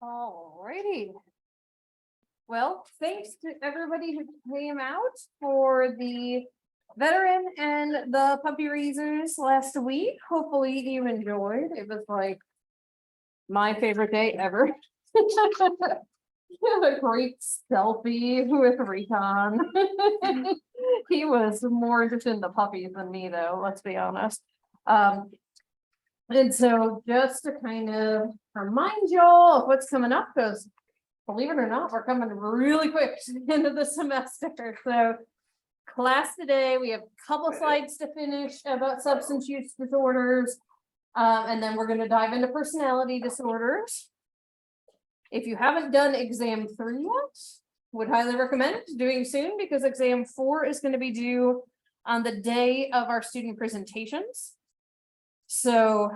Alrighty. Well, thanks to everybody who came out for the veteran and the puppy raisers last week. Hopefully you enjoyed. It was like my favorite day ever. A great selfie with Recon. He was more interested in the puppies than me, though, let's be honest. And so just to kind of remind y'all of what's coming up, because believe it or not, we're coming really quick to the end of the semester. So class today, we have a couple slides to finish about substance use disorders. And then we're going to dive into personality disorders. If you haven't done exam 3 yet, would highly recommend doing soon because exam 4 is going to be due on the day of our student presentations. So,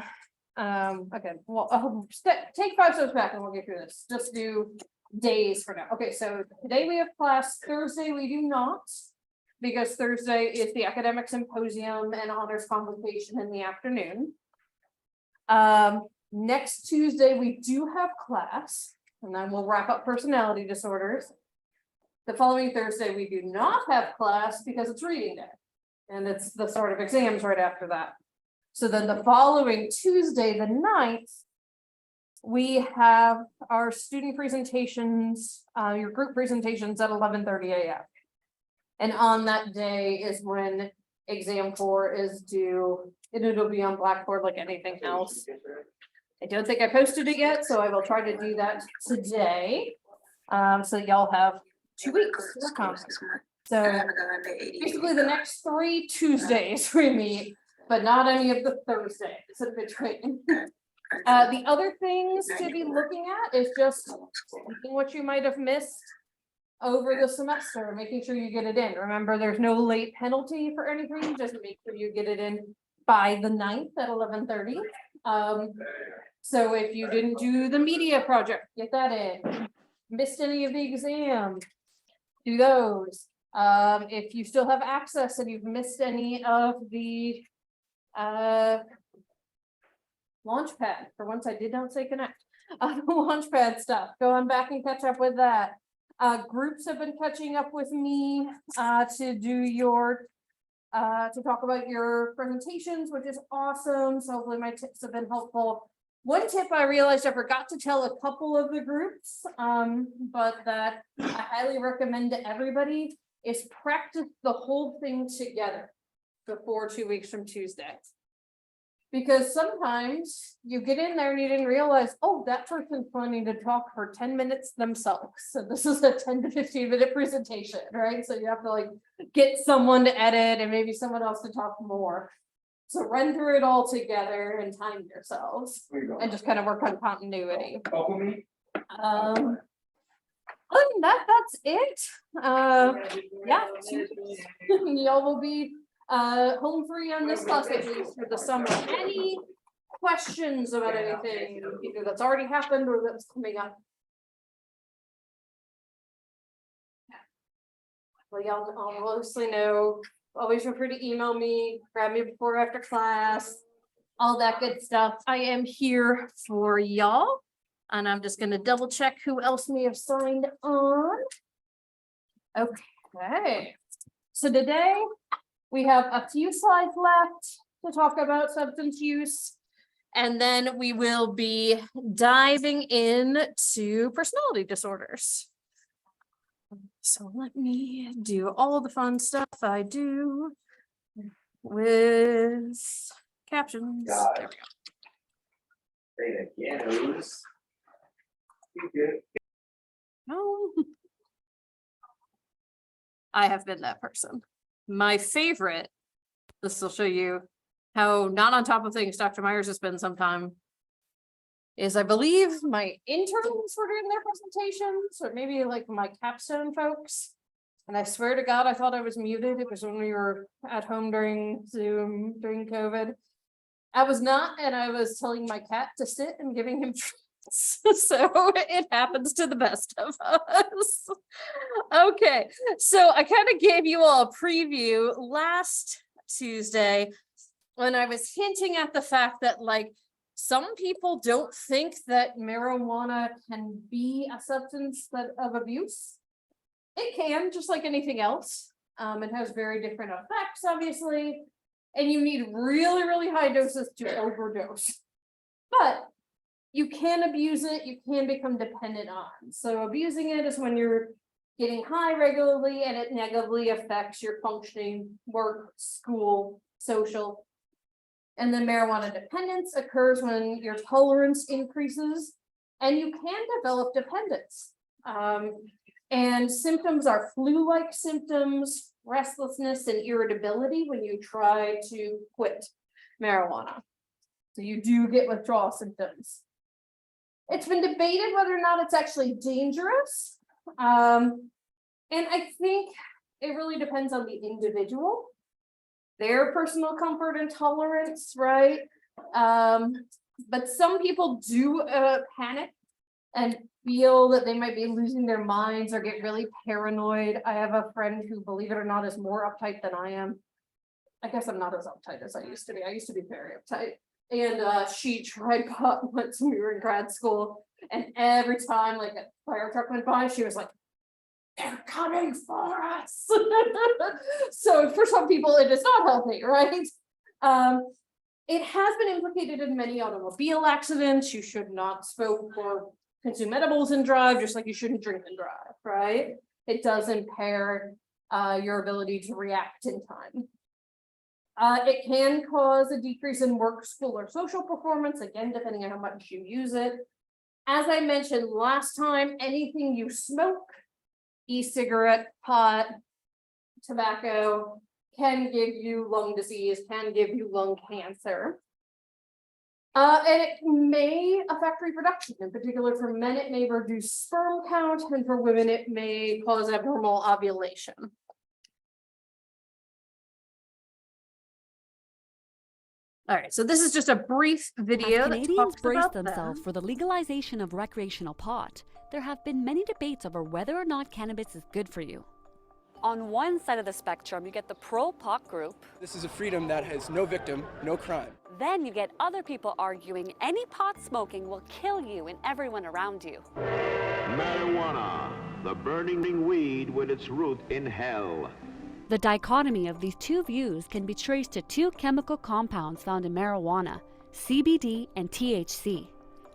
again, well, take 5 steps back and we'll get through this. Just do days for now. Okay, so today we have class. Thursday we do not, because Thursday is the academic symposium and honors convocation in the afternoon. Next Tuesday we do have class, and then we'll wrap up personality disorders. The following Thursday we do not have class because it's reading day, and it's the sort of exams right after that. So then the following Tuesday, the 9th, we have our student presentations, your group presentations at 11:30 a.m. And on that day is when exam 4 is due, and it'll be on Blackboard like anything else. I don't think I posted it yet, so I will try to do that today. So y'all have 2 weeks to come. So basically the next 3 Tuesdays we meet, but not any of the Thursdays in between. The other things to be looking at is just what you might have missed over the semester, making sure you get it in. Remember, there's no late penalty for anything, just make sure you get it in by the 9th at 11:30. So if you didn't do the media project, get that in. Missed any of the exam, do those. If you still have access and you've missed any of the Launchpad, for once I did not say connect, Launchpad stuff, go on back and catch up with that. Groups have been catching up with me to do your to talk about your presentations, which is awesome. So hopefully my tips have been helpful. One tip I realized I forgot to tell a couple of the groups, but that I highly recommend to everybody is practice the whole thing together before 2 weeks from Tuesday. Because sometimes you get in there and you didn't realize, oh, that person's planning to talk for 10 minutes themselves. So this is a 10 to 15 minute presentation, right? So you have to like get someone to edit and maybe someone else to talk more. So run through it all together and time yourselves and just kind of work on continuity. Other than that, that's it. Yeah, y'all will be home free on this class at least for the summer. Any questions about anything either that's already happened or that's coming up? Well, y'all obviously know, always feel free to email me, grab me before or after class, all that good stuff. I am here for y'all, and I'm just going to double check who else may have signed on. Okay, so today we have a few slides left to talk about substance use, and then we will be diving into personality disorders. So let me do all the fun stuff I do with captions. There we go. Oh, I have been that person. My favorite, this will show you how not on top of things Dr. Myers has been sometime, is I believe my interns were doing their presentations, or maybe like my capstone folks. And I swear to God, I thought I was muted. It was when we were at home during Zoom, during COVID. I was not, and I was telling my cat to sit and giving him treats. So it happens to the best of us. Okay, so I kind of gave you all a preview last Tuesday when I was hinting at the fact that like some people don't think that marijuana can be a substance of abuse. It can, just like anything else. It has very different effects, obviously, and you need really, really high doses to overdose. But you can abuse it, you can become dependent on. So abusing it is when you're getting high regularly and it negatively affects your functioning, work, school, social. And then marijuana dependence occurs when your tolerance increases and you can develop dependence. And symptoms are flu-like symptoms, restlessness, and irritability when you try to quit marijuana. So you do get withdrawal symptoms. It's been debated whether or not it's actually dangerous. And I think it really depends on the individual, their personal comfort and tolerance, right? But some people do panic and feel that they might be losing their minds or get really paranoid. I have a friend who, believe it or not, is more uptight than I am. I guess I'm not as uptight as I used to be. I used to be very uptight. And she tried pot once when we were in grad school. And every time like a fire truck went by, she was like, they're coming for us. So for some people, it is not healthy, right? It has been implicated in many automobile accidents. You should not smoke or consume edibles and drive, just like you shouldn't drink and drive, right? It does impair your ability to react in time. It can cause a decrease in work, school, or social performance, again, depending on how much you use it. As I mentioned last time, anything you smoke, e-cigarette, pot, tobacco, can give you lung disease, can give you lung cancer. And it may affect reproduction. In particular, for men, it may reduce sperm count, and for women, it may cause abnormal ovulation. All right, so this is just a brief video. As Canadians brace themselves for the legalization of recreational pot, there have been many debates over whether or not cannabis is good for you. On one side of the spectrum, you get the pro-pot group. This is a freedom that has no victim, no crime. Then you get other people arguing any pot smoking will kill you and everyone around you. Marijuana, the burning weed with its root in hell. The dichotomy of these two views can be traced to two chemical compounds found in marijuana, CBD and THC.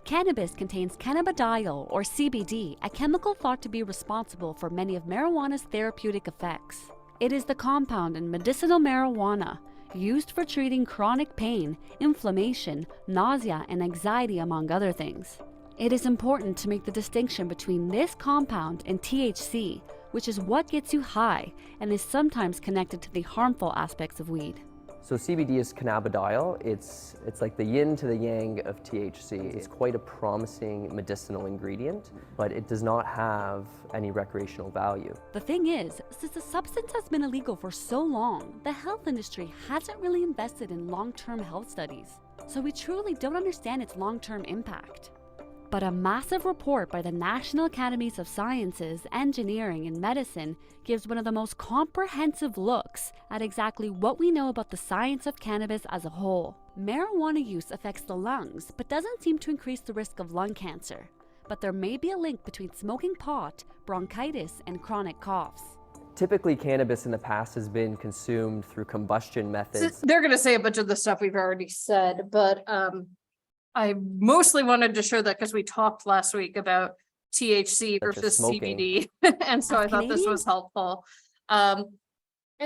Cannabis contains cannabidiol, or CBD, a chemical thought to be responsible for many of marijuana's therapeutic effects. It is the compound in medicinal marijuana, used for treating chronic pain, inflammation, nausea, and anxiety, among other things. It is important to make the distinction between this compound and THC, which is what gets you high and is sometimes connected to the harmful aspects of weed. So CBD is cannabidiol. It's like the yin to the yang of THC. It's quite a promising medicinal ingredient, but it does not have any recreational value. The thing is, since the substance has been illegal for so long, the health industry hasn't really invested in long-term health studies. So we truly don't understand its long-term impact. But a massive report by the National Academies of Sciences, Engineering, and Medicine gives one of the most comprehensive looks at exactly what we know about the science of cannabis as a whole. Marijuana use affects the lungs, but doesn't seem to increase the risk of lung cancer. But there may be a link between smoking pot, bronchitis, and chronic coughs. Typically, cannabis in the past has been consumed through combustion methods. They're going to say a bunch of the stuff we've already said, but I mostly wanted to show that because we talked last week about THC versus CBD. And so I thought this was helpful. And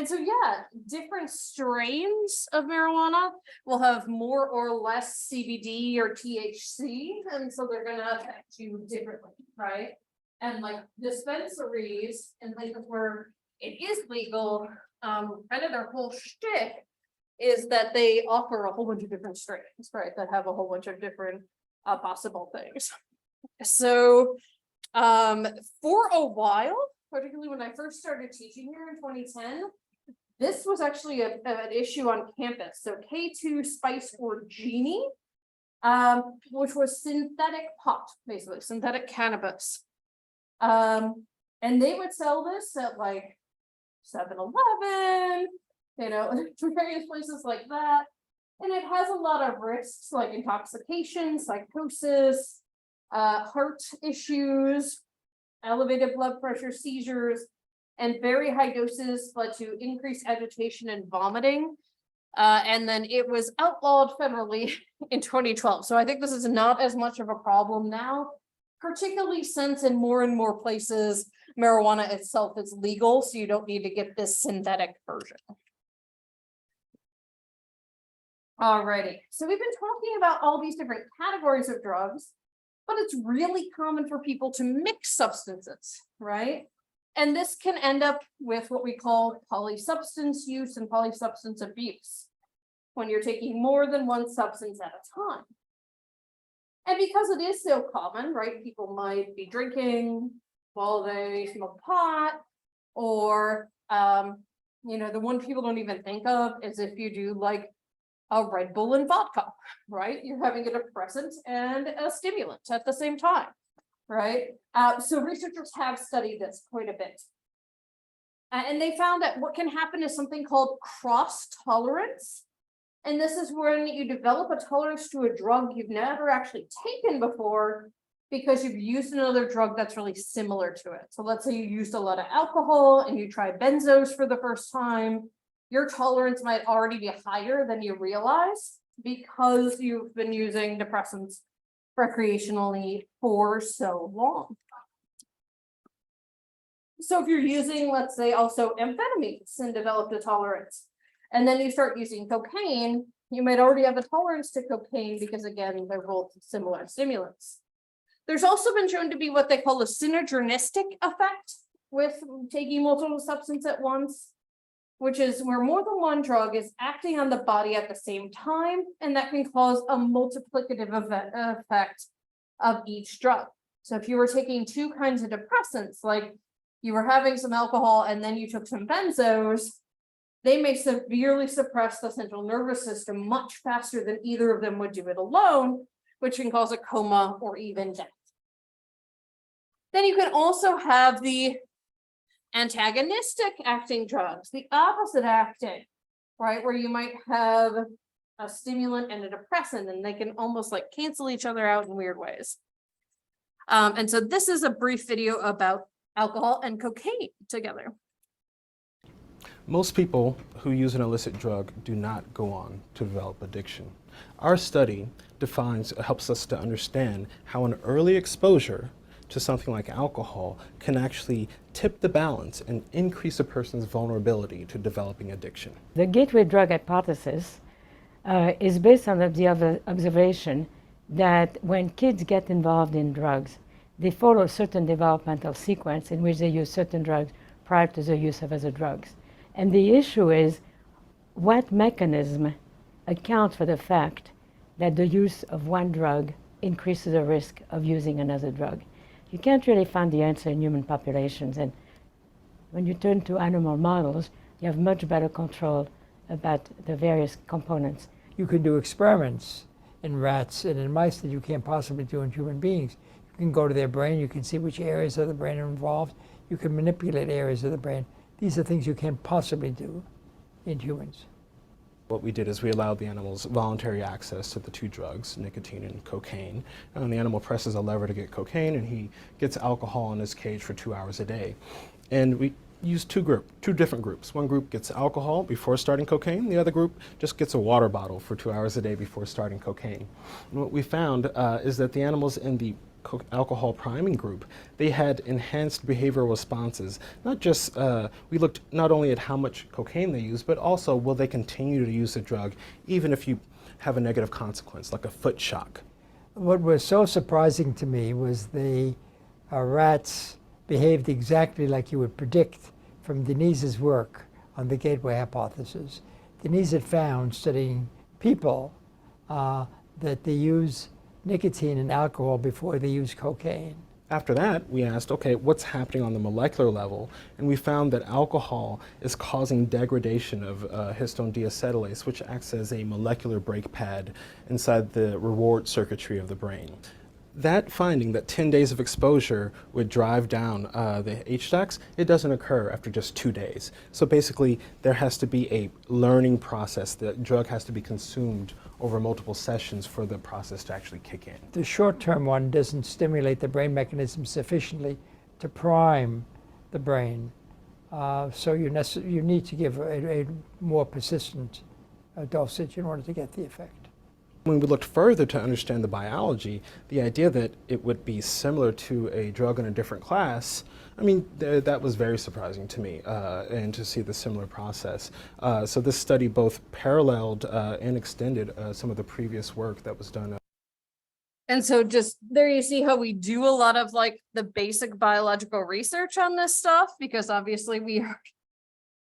so, yeah, different strains of marijuana will have more or less CBD or THC. And so they're going to affect you differently, right? And like dispensaries and places where it is legal, kind of their whole shtick is that they offer a whole bunch of different strains, right? That have a whole bunch of different possible things. So for a while, particularly when I first started teaching here in 2010, this was actually an issue on campus. So K2 Spice or Genie, which was synthetic pot, basically synthetic cannabis. And they would sell this at like 7-Eleven, you know, various places like that. And it has a lot of risks like intoxication, psychosis, heart issues, elevated blood pressure, seizures, and very high doses led to increased agitation and vomiting. And then it was outlawed federally in 2012. So I think this is not as much of a problem now, particularly since in more and more places, marijuana itself is legal. So you don't need to get this synthetic version. Alrighty, so we've been talking about all these different categories of drugs, but it's really common for people to mix substances, right? And this can end up with what we call polysubstance use and polysubstance abuse, when you're taking more than one substance at a time. And because it is so common, right, people might be drinking while they smoke pot, Or, the one people don't even think of is if you do like a Red Bull and vodka, right? You're having a depressant and a stimulant at the same time, right? So researchers have studied this quite a bit. And they found that what can happen is something called cross tolerance. And this is when you develop a tolerance to a drug you've never actually taken before because you've used another drug that's really similar to it. So let's say you used a lot of alcohol and you tried benzos for the first time. Your tolerance might already be higher than you realize because you've been using depressants recreationally for so long. So if you're using, let's say, also amphetamines and developed a tolerance, and then you start using cocaine, you might already have a tolerance to cocaine because, again, they're both similar stimulants. There's also been shown to be what they call a synergistic effect with taking multiple substances at once, which is where more than one drug is acting on the body at the same time, and that can cause a multiplicative effect of each drug. So if you were taking two kinds of depressants, like you were having some alcohol and then you took some benzos, they may severely suppress the central nervous system much faster than either of them would do it alone, which can cause a coma or even death. Then you can also have the antagonistic acting drugs, the opposite acting, right? Where you might have a stimulant and a depressant, and they can almost like cancel each other out in weird ways. And so this is a brief video about alcohol and cocaine together. Most people who use an illicit drug do not go on to develop addiction. Our study helps us to understand how an early exposure to something like alcohol can actually tip the balance and increase a person's vulnerability to developing addiction. The gateway drug hypothesis is based on the observation that when kids get involved in drugs, they follow a certain developmental sequence in which they use certain drugs prior to the use of other drugs. And the issue is what mechanism accounts for the fact that the use of one drug increases the risk of using another drug. You can't really find the answer in human populations, and when you turn to animal models, you have much better control about the various components. You can do experiments in rats and in mice that you can't possibly do in human beings. You can go to their brain, you can see which areas of the brain are involved, you can manipulate areas of the brain. These are things you can't possibly do in humans. What we did is we allowed the animals voluntary access to the two drugs, nicotine and cocaine. And the animal presses a lever to get cocaine, and he gets alcohol in his cage for 2 hours a day. And we used two different groups. One group gets alcohol before starting cocaine. The other group just gets a water bottle for 2 hours a day before starting cocaine. And what we found is that the animals in the alcohol priming group, they had enhanced behavioral responses. Not just, we looked not only at how much cocaine they use, but also will they continue to use the drug even if you have a negative consequence, like a foot shock. What was so surprising to me was the rats behaved exactly like you would predict from Denise's work on the gateway hypothesis. Denise had found, studying people, that they use nicotine and alcohol before they use cocaine. After that, we asked, okay, what's happening on the molecular level? And we found that alcohol is causing degradation of histone deacetylase, which acts as a molecular brake pad inside the reward circuitry of the brain. That finding that 10 days of exposure would drive down the HDACs, it doesn't occur after just 2 days. So basically, there has to be a learning process. The drug has to be consumed over multiple sessions for the process to actually kick in. The short-term one doesn't stimulate the brain mechanism sufficiently to prime the brain. So you need to give a more persistent dosage in order to get the effect. When we looked further to understand the biology, the idea that it would be similar to a drug in a different class, I mean, that was very surprising to me, and to see the similar process. So this study both paralleled and extended some of the previous work that was done. And so just there you see how we do a lot of like the basic biological research on this stuff, because obviously we are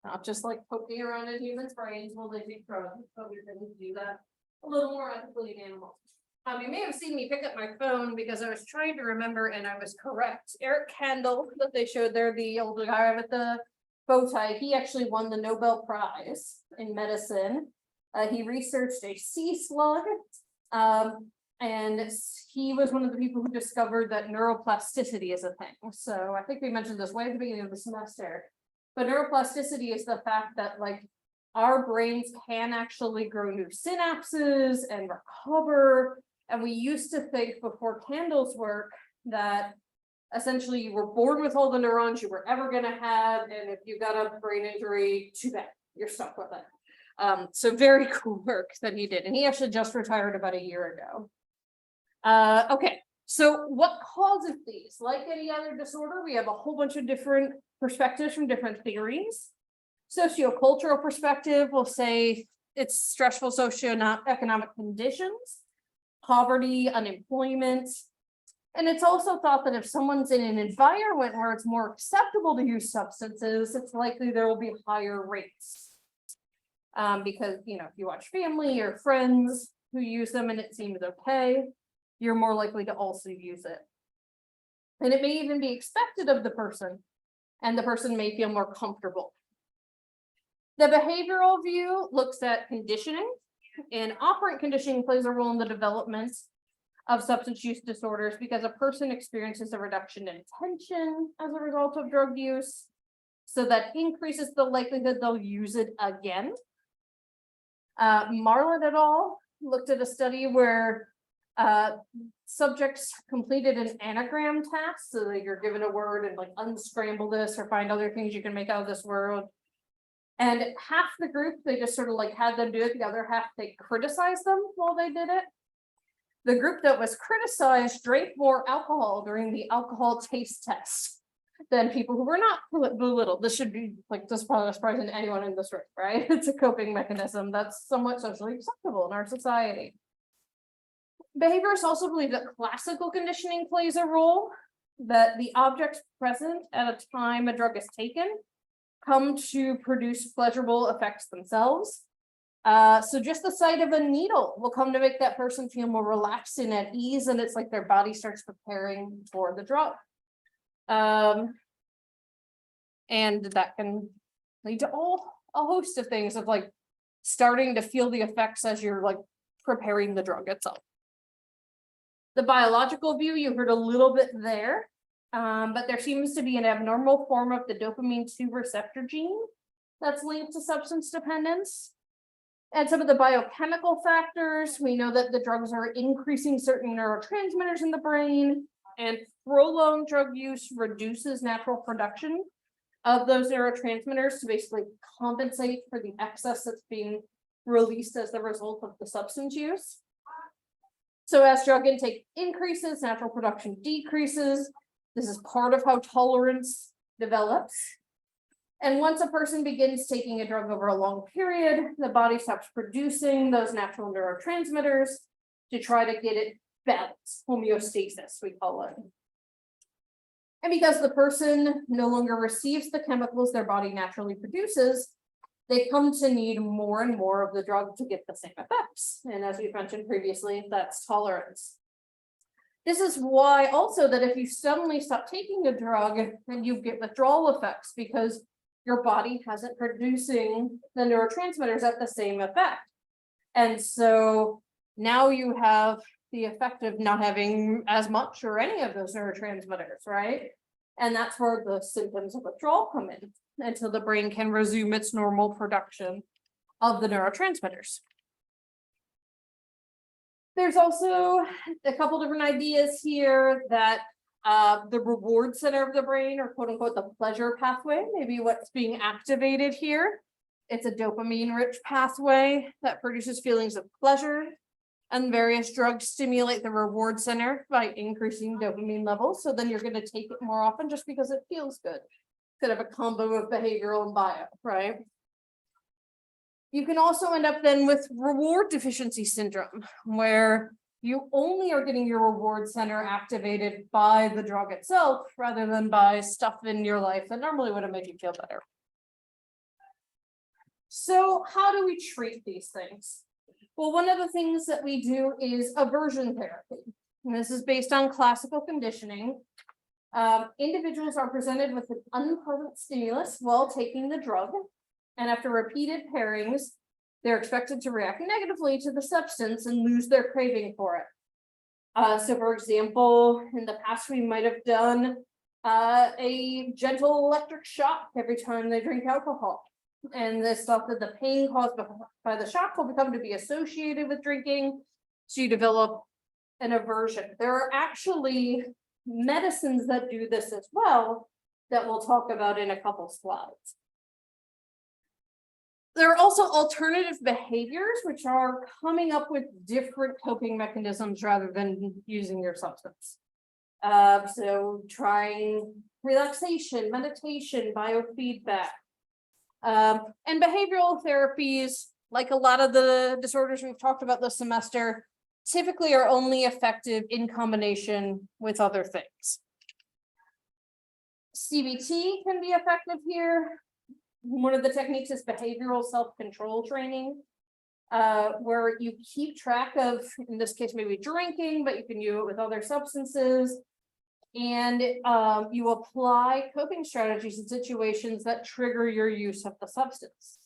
not just like poking around in humans' brains while they take drugs, but we're going to do that a little more ethically in animals. You may have seen me pick up my phone because I was trying to remember, and I was correct. Eric Kandel, that they showed there, the older guy with the Botai, he actually won the Nobel Prize in medicine. He researched a sea slug, and he was one of the people who discovered that neuroplasticity is a thing. So I think we mentioned this way at the beginning of the semester, but neuroplasticity is the fact that like our brains can actually grow new synapses and recover. And we used to think before Candle's work that essentially you were born with all the neurons you were ever going to have, and if you got a brain injury, too bad, you're stuck with it. So very cool work that he did, and he actually just retired about a year ago. Okay, so what causes these? Like any other disorder, we have a whole bunch of different perspectives from different theories. Sociocultural perspective will say it's stressful socioeconomic conditions, poverty, unemployment. And it's also thought that if someone's in an environment where it's more acceptable to use substances, it's likely there will be higher rates. Because, you know, if you watch family or friends who use them and it seems okay, you're more likely to also use it. And it may even be expected of the person, and the person may feel more comfortable. The behavioral view looks at conditioning, and operant conditioning plays a role in the development of substance use disorders because a person experiences a reduction in attention as a result of drug use. So that increases the likelihood they'll use it again. Marlin et al. Looked at a study where subjects completed an anagram task, so that you're given a word and like unscramble this or find other things you can make out of this word. And half the group, they just sort of like had them do it, the other half they criticized them while they did it. The group that was criticized drank more alcohol during the alcohol taste test than people who were not belittled. This should be like, this is probably not surprising to anyone in this room, right? It's a coping mechanism that's somewhat socially acceptable in our society. Behaviorists also believe that classical conditioning plays a role, that the objects present at a time a drug is taken come to produce pleasurable effects themselves. So just the sight of a needle will come to make that person feel more relaxed and at ease, and it's like their body starts preparing for the drug. And that can lead to a host of things of like starting to feel the effects as you're like preparing the drug itself. The biological view, you heard a little bit there, but there seems to be an abnormal form of the dopamine 2 receptor gene that's linked to substance dependence. And some of the biochemical factors, we know that the drugs are increasing certain neurotransmitters in the brain, and prolonged drug use reduces natural production of those neurotransmitters to basically compensate for the excess that's being released as the result of the substance use. So as drug intake increases, natural production decreases. This is part of how tolerance develops. And once a person begins taking a drug over a long period, the body stops producing those natural neurotransmitters to try to get it balanced, homeostasis, we call it. And because the person no longer receives the chemicals their body naturally produces, they come to need more and more of the drug to get the same effects. And as we mentioned previously, that's tolerance. This is why also that if you suddenly stop taking a drug, then you get withdrawal effects because your body hasn't producing the neurotransmitters at the same effect. And so now you have the effect of not having as much or any of those neurotransmitters, right? And that's where the symptoms of withdrawal come in until the brain can resume its normal production of the neurotransmitters. There's also a couple different ideas here that the reward center of the brain, or quote unquote the pleasure pathway, maybe what's being activated here. It's a dopamine rich pathway that produces feelings of pleasure, and various drugs stimulate the reward center by increasing dopamine levels. So then you're going to take it more often just because it feels good. Kind of a combo of behavioral and bio, right? You can also end up then with reward deficiency syndrome, where you only are getting your reward center activated by the drug itself rather than by stuff in your life that normally would have made you feel better. So how do we treat these things? Well, one of the things that we do is aversion therapy. And this is based on classical conditioning. Individuals are presented with an unpleasant stimulus while taking the drug, and after repeated pairings, they're expected to react negatively to the substance and lose their craving for it. So for example, in the past, we might have done a gentle electric shock every time they drink alcohol. And this thought that the pain caused by the shock will become to be associated with drinking, so you develop an aversion. There are actually medicines that do this as well that we'll talk about in a couple slides. There are also alternative behaviors which are coming up with different coping mechanisms rather than using your substance. So trying relaxation, meditation, biofeedback, and behavioral therapies, like a lot of the disorders we've talked about this semester, typically are only effective in combination with other things. CBT can be effective here. One of the techniques is behavioral self-control training, where you keep track of, in this case, maybe drinking, but you can do it with other substances. And you apply coping strategies in situations that trigger your use of the substance.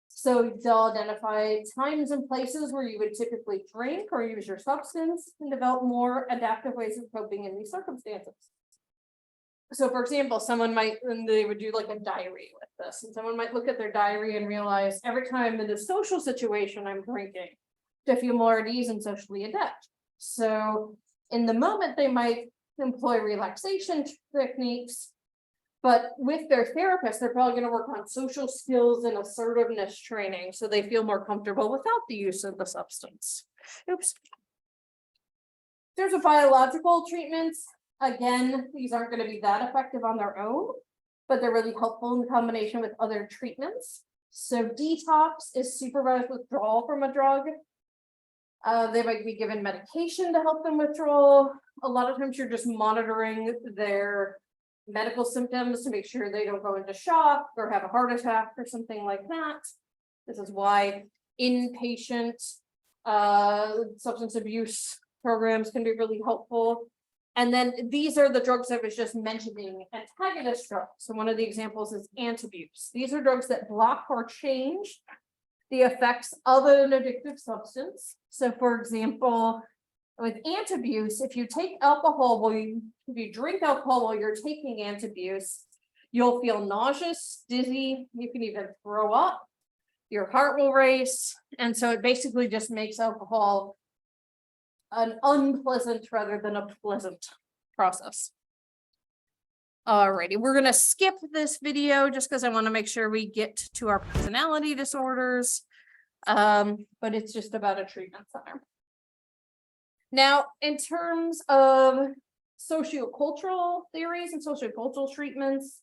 So they'll identify times and places where you would typically drink or use your substance and develop more adaptive ways of coping in these circumstances. So for example, someone might, and they would do like a diary with this, and someone might look at their diary and realize every time in a social situation I'm drinking to feel more at ease and socially adept. So in the moment, they might employ relaxation techniques, but with their therapist, they're probably going to work on social skills and assertiveness training so they feel more comfortable without the use of the substance. Oops. There's a biological treatments. Again, these aren't going to be that effective on their own, but they're really helpful in combination with other treatments. So detox is supervised withdrawal from a drug. They might be given medication to help them withdraw. A lot of times you're just monitoring their medical symptoms to make sure they don't go into shock or have a heart attack or something like that. This is why inpatient substance abuse programs can be really helpful. And then these are the drugs I was just mentioning, antagonist drugs. So one of the examples is antabuse. These are drugs that block or change the effects of an addictive substance. So for example, with antabuse, if you take alcohol if you drink alcohol while you're taking antabuse, you'll feel nauseous, dizzy, you can even throw up, your heart will race. And so it basically just makes alcohol an unpleasant rather than a pleasant process. Alrighty, we're gonna skip this video just because I want to make sure we get to our personality disorders. But it's just about a treatment center. Now, in terms of sociocultural theories and sociocultural treatments,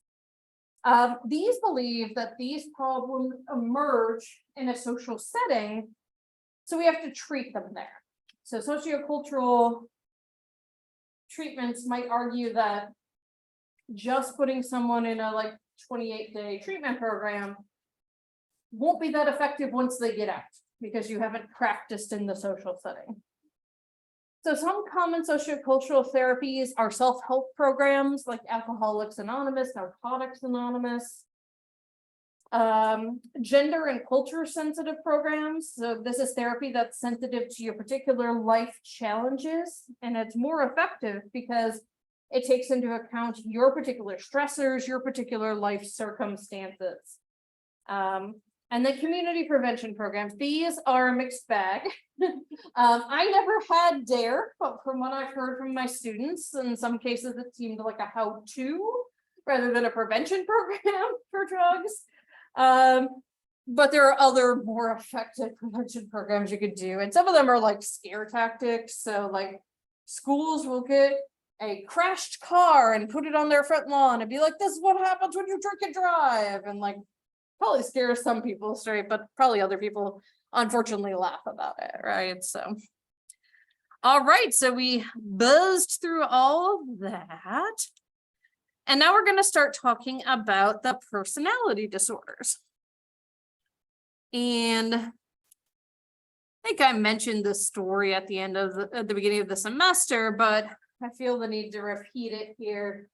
these believe that these problems emerge in a social setting, so we have to treat them there. So sociocultural treatments might argue that just putting someone in a 28-day treatment program won't be that effective once they get out because you haven't practiced in the social setting. So some common sociocultural therapies are self-help programs like Alcoholics Anonymous, Narcotics Anonymous, gender and culture sensitive programs. So this is therapy that's sensitive to your particular life challenges, and it's more effective because it takes into account your particular stressors, your particular life circumstances. And then community prevention programs. These are a mixed bag. I never had DARE, but from what I've heard from my students, in some cases it seemed like a how-to rather than a prevention program for drugs. But there are other more effective prevention programs you could do. And some of them are like scare tactics. So like schools will get a crashed car and put it on their front lawn and be like, this is what happens when you drink and drive. And like, probably scares some people straight, but probably other people unfortunately laugh about it, right? So, all right, so we buzzed through all of that. And now we're going to start talking about the personality disorders. And I think I mentioned this story at the end of at the beginning of the semester, but I feel the need to repeat it here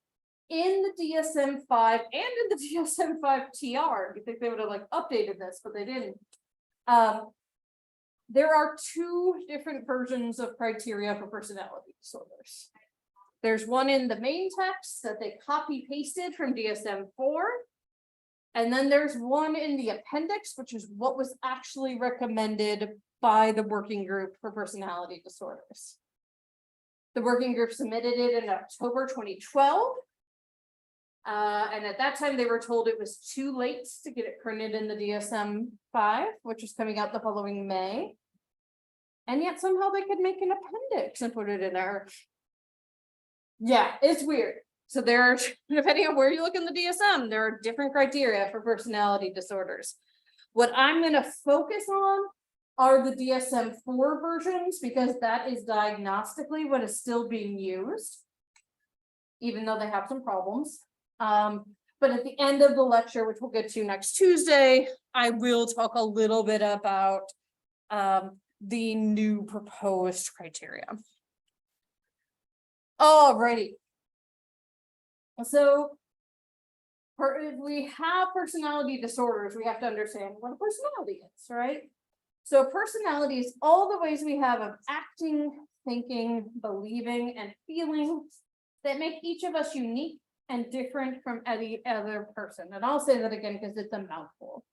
in the DSM-5 and in the DSM-5 TR, you think they would have like updated this, but they didn't. There are two different versions of criteria for personality disorders. There's one in the main text that they copy pasted from DSM-4. And then there's one in the appendix, which is what was actually recommended by the working group for personality disorders. The working group submitted it in October 2012. And at that time, they were told it was too late to get it printed in the DSM-5, which was coming out the following May. And yet somehow they could make an appendix and put it in there. Yeah, it's weird. So there are, depending on where you look in the DSM, there are different criteria for personality disorders. What I'm going to focus on are the DSM-4 versions, because that is diagnostically what is still being used, even though they have some problems. But at the end of the lecture, which we'll get to next Tuesday, I will talk a little bit about the new proposed criteria. Alrighty. So if we have personality disorders, we have to understand what a personality is, right? So personality is all the ways we have of acting, thinking, believing, and feeling that make each of us unique and different from any other person. And I'll say that again because it's a mouthful.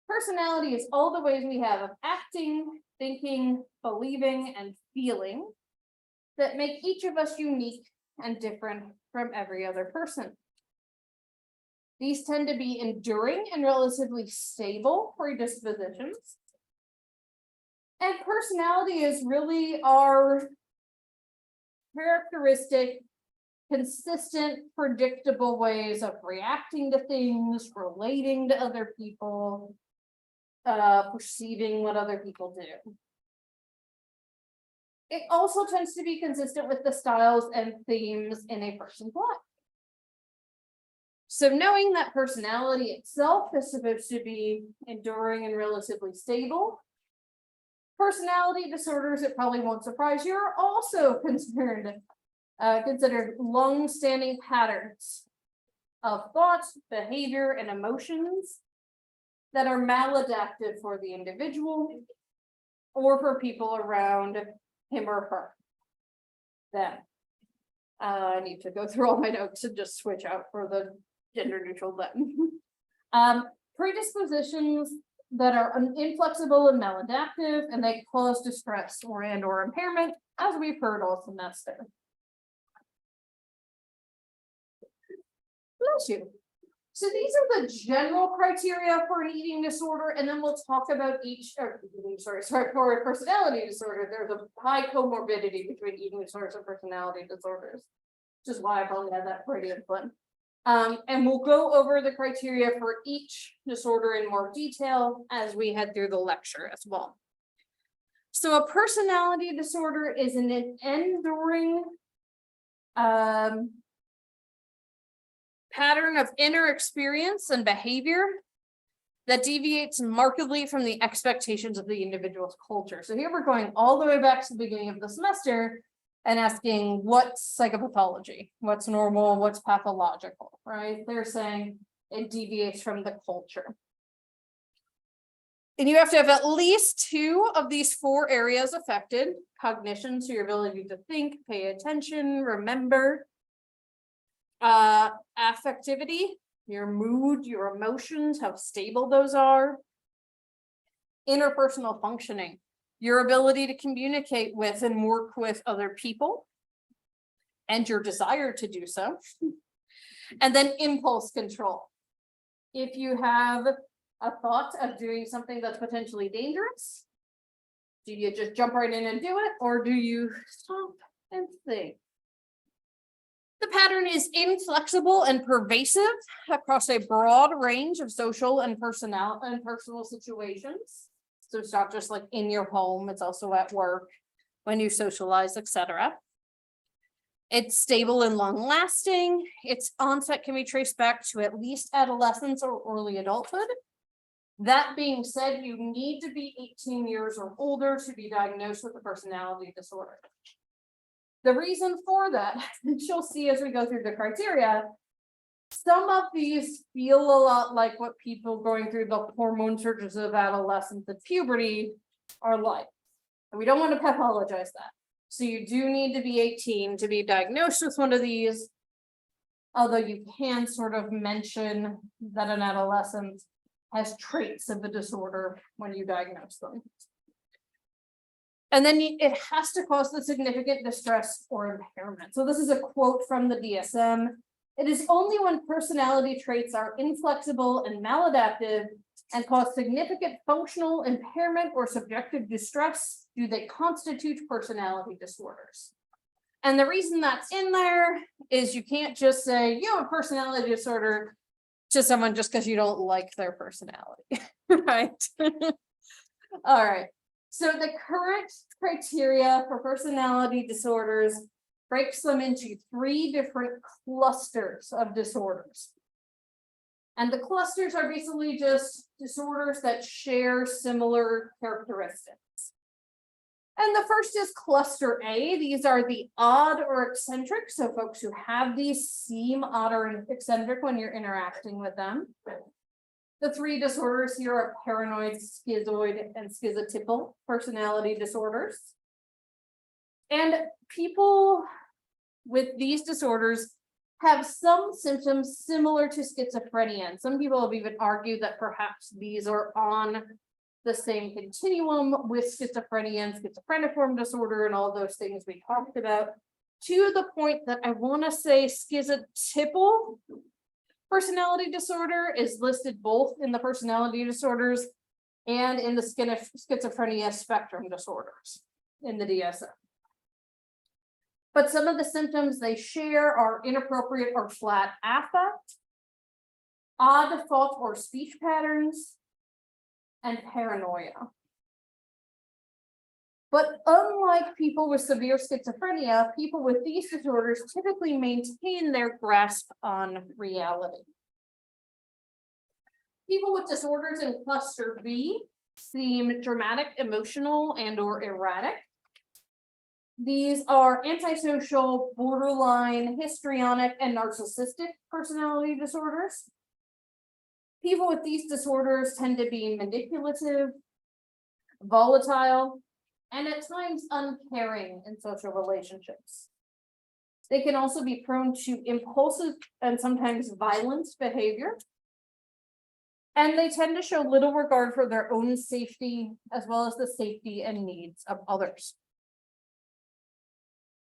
Personality is all the ways we have of acting, thinking, believing, and feeling that make each of us unique and different from every other person. These tend to be enduring and relatively stable predispositions. And personality is really our characteristic, consistent, predictable ways of reacting to things, relating to other people, perceiving what other people do. It also tends to be consistent with the styles and themes in a person's life. So knowing that personality itself is supposed to be enduring and relatively stable, personality disorders, it probably won't surprise you, are also considered long-standing patterns of thoughts, behavior, and emotions that are maladaptive for the individual or for people around him or her. Then I need to go through all my notes and just switch out for the gender neutral then. Predispositions that are inflexible and maladaptive, and they cause distress or impairment, as we've heard all semester. Bless you. So these are the general criteria for an eating disorder, and then we'll talk about each, for a personality disorder. There's a high comorbidity between eating disorders and personality disorders, which is why I've only had that Freudian one. And we'll go over the criteria for each disorder in more detail as we head through the lecture as well. So a personality disorder is an enduring pattern of inner experience and behavior that deviates markedly from the expectations of the individual's culture. So here we're going all the way back to the beginning of the semester and asking what's psychopathology, what's normal, what's pathological, right? They're saying it deviates from the culture. And you have to have at least 2 of these 4 areas affected: cognition, so your ability to think, pay attention, remember; affectivity, your mood, your emotions, how stable those are; interpersonal functioning, your ability to communicate with and work with other people, and your desire to do so; and then impulse control. If you have a thought of doing something that's potentially dangerous, do you just jump right in and do it, or do you stop and think? The pattern is inflexible and pervasive across a broad range of social and personal situations. So it's not just like in your home, it's also at work, when you socialize, etc. It's stable and long lasting. Its onset can be traced back to at least adolescence or early adulthood. That being said, you need to be 18 years or older to be diagnosed with a personality disorder. The reason for that, which you'll see as we go through the criteria, some of these feel a lot like what people going through the hormone surges of adolescence and puberty are like. And we don't want to pathologize that. So you do need to be 18 to be diagnosed with one of these. Although you can sort of mention that an adolescent has traits of the disorder when you diagnose them. And then it has to cause the significant distress or impairment. So this is a quote from the DSM. It is only when personality traits are inflexible and maladaptive and cause significant functional impairment or subjective distress do they constitute personality disorders. And the reason that's in there is you can't just say you have a personality disorder to someone just because you don't like their personality, right? All right. So the current criteria for personality disorders breaks them into 3 different clusters of disorders. And the clusters are basically just disorders that share similar characteristics. And the first is cluster A. These are the odd or eccentric. So folks who have these seem odd or eccentric when you're interacting with them. The 3 disorders here are paranoid, schizoid, and schizotypal personality disorders. And people with these disorders have some symptoms similar to schizophrenia. And some people have even argued that perhaps these are on the same continuum with schizophrenia and schizophreniform disorder and all those things we talked about, to the point that I want to say schizotypal personality disorder is listed both in the personality disorders and in the schizophrenia spectrum disorders in the DSM. But some of the symptoms they share are inappropriate or flat affect, odd thought or speech patterns, and paranoia. But unlike people with severe schizophrenia, people with these disorders typically maintain their grasp on reality. People with disorders in cluster B seem dramatic, emotional, and/or erratic. These are antisocial, borderline, histrionic, and narcissistic personality disorders. People with these disorders tend to be manipulative, volatile, and at times uncaring in social relationships. They can also be prone to impulsive and sometimes violent behavior. And they tend to show little regard for their own safety, as well as the safety and needs of others.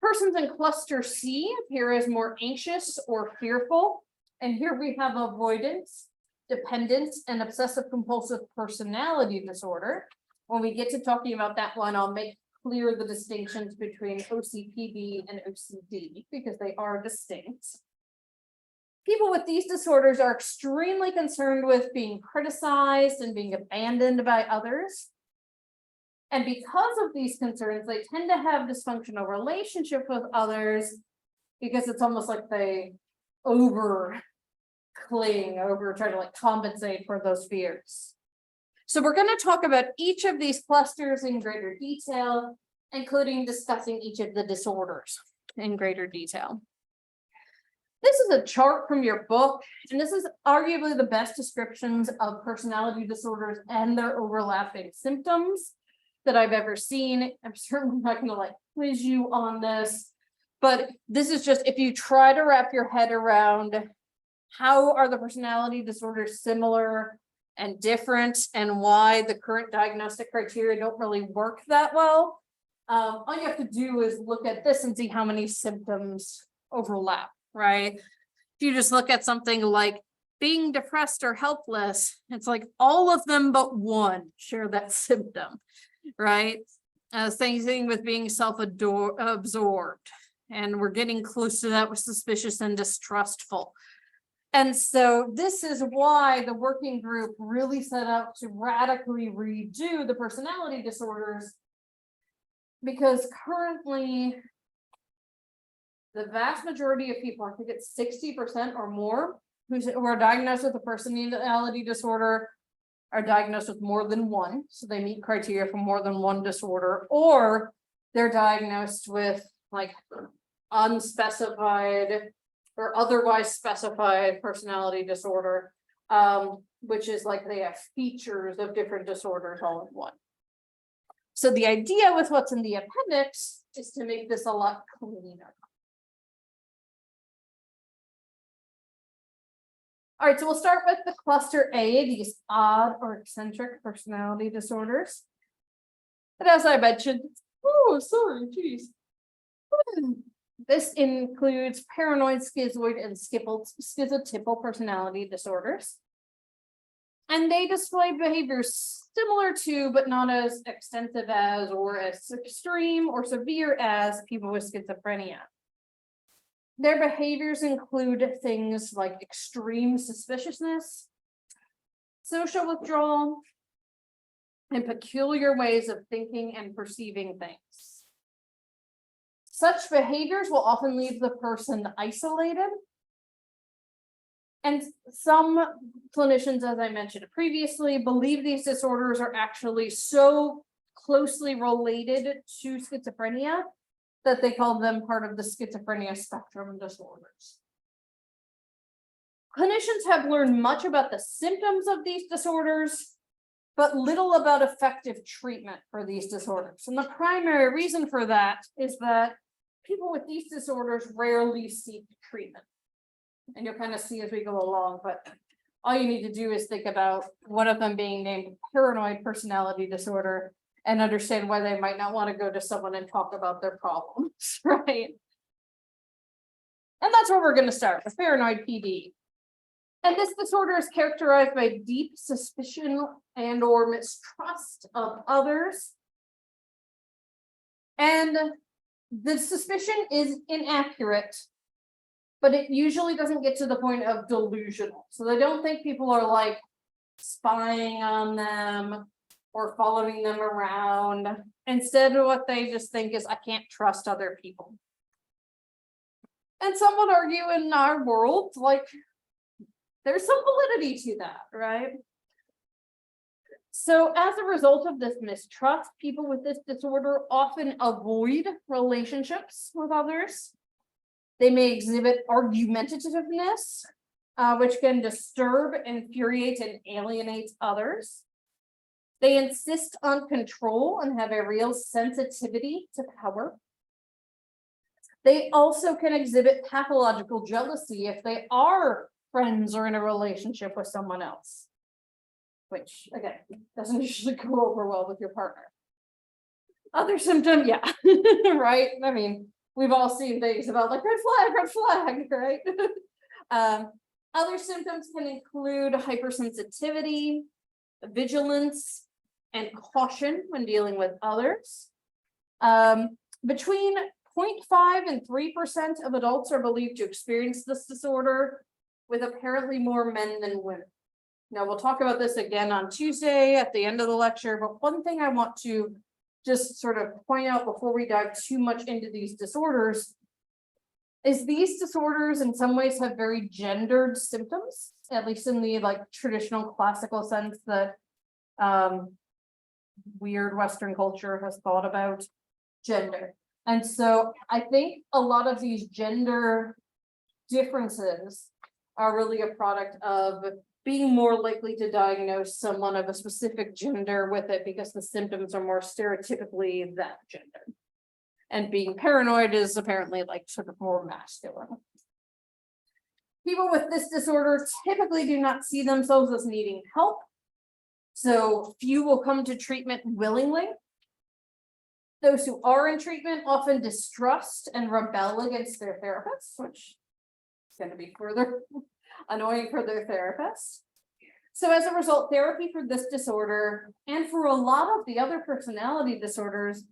Persons in cluster C appear as more anxious or fearful. And here we have avoidance, dependence, and obsessive compulsive personality disorder. When we get to talking about that one, I'll make clear the distinctions between OCPD and OCD because they are distinct. People with these disorders are extremely concerned with being criticized and being abandoned by others. And because of these concerns, they tend to have dysfunctional relationships with others because it's almost like they over try to like compensate for those fears. So we're going to talk about each of these clusters in greater detail, including discussing each of the disorders in greater detail. This is a chart from your book, and this is arguably the best descriptions of personality disorders and their overlapping symptoms that I've ever seen. I'm certainly not going to like quiz you on this, but this is just if you try to wrap your head around how are the personality disorders similar and different and why the current diagnostic criteria don't really work that well. All you have to do is look at this and see how many symptoms overlap, right? If you just look at something like being depressed or helpless, it's like all of them but one share that symptom, right? Same thing with being self-absorbed, and we're getting close to that with suspicious and distrustful. And so this is why the working group really set out to radically redo the personality disorders, because currently the vast majority of people, I think it's 60% or more, who are diagnosed with a personality disorder are diagnosed with more than one. So they meet criteria for more than one disorder, or they're diagnosed with like unspecified or otherwise specified personality disorder, which is like they have features of different disorders all in one. So the idea with what's in the appendix is to make this a lot cleaner. All right, so we'll start with the cluster A, these odd or eccentric personality disorders. And as I mentioned, oh, sorry, geez. This includes paranoid, schizoid, and schizotypal personality disorders. And they display behaviors similar to, but not as extensive as, or as extreme or severe as people with schizophrenia. Their behaviors include things like extreme suspiciousness, social withdrawal, and peculiar ways of thinking and perceiving things. Such behaviors will often leave the person isolated. And some clinicians, as I mentioned previously, believe these disorders are actually so closely related to schizophrenia that they call them part of the schizophrenia spectrum disorders. Clinicians have learned much about the symptoms of these disorders, but little about effective treatment for these disorders. And the primary reason for that is that people with these disorders rarely seek treatment. And you'll kind of see as we go along, but all you need to do is think about one of them being named paranoid personality disorder and understand why they might not want to go to someone and talk about their problems, right? And that's where we're going to start with paranoid PD. And this disorder is characterized by deep suspicion and or mistrust of others. And the suspicion is inaccurate, but it usually doesn't get to the point of delusional. So they don't think people are like spying on them or following them around. Instead, what they just think is, I can't trust other people. And some would argue in our world, like, there's some validity to that, right? So as a result of this mistrust, people with this disorder often avoid relationships with others. They may exhibit argumentativeness, which can disturb, infuriate, and alienate others. They insist on control and have a real sensitivity to power. They also can exhibit pathological jealousy if they are friends or in a relationship with someone else, which again, doesn't usually go over well with your partner. Other symptom, yeah, right? I mean, we've all seen things about like red flag, right? Other symptoms can include hypersensitivity, vigilance, and caution when dealing with others. Between 0.5% and 3% of adults are believed to experience this disorder, with apparently more men than women. Now, we'll talk about this again on Tuesday at the end of the lecture, but one thing I want to just sort of point out before we dive too much into these disorders is these disorders in some ways have very gendered symptoms, at least in the like traditional classical sense that weird Western culture has thought about gender. And so I think a lot of these gender differences are really a product of being more likely to diagnose someone of a specific gender with it because the symptoms are more stereotypically that gender. And being paranoid is apparently like sort of more masculine. People with this disorder typically do not see themselves as needing help. So few will come to treatment willingly. Those who are in treatment often distrust and rebel against their therapists, which is going to be further annoying for their therapist. So as a result, therapy for this disorder and for a lot of the other personality disorders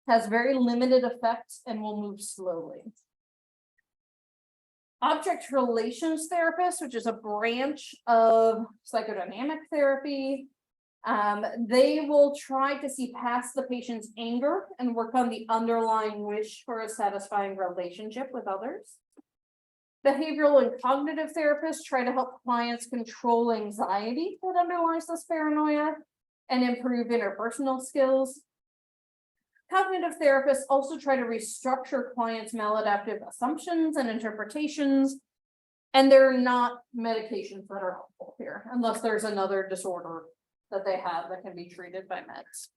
has very limited effect and will move slowly. Object relations therapists, which is a branch of psychodynamic therapy, they will try to see past the patient's anger and work on the underlying wish for a satisfying relationship with others. Behavioral and cognitive therapists try to help clients control anxiety that underlies this paranoia and improve interpersonal skills. Cognitive therapists also try to restructure clients' maladaptive assumptions and interpretations. And they're not medications that are helpful here, unless there's another disorder that they have that can be treated by meds.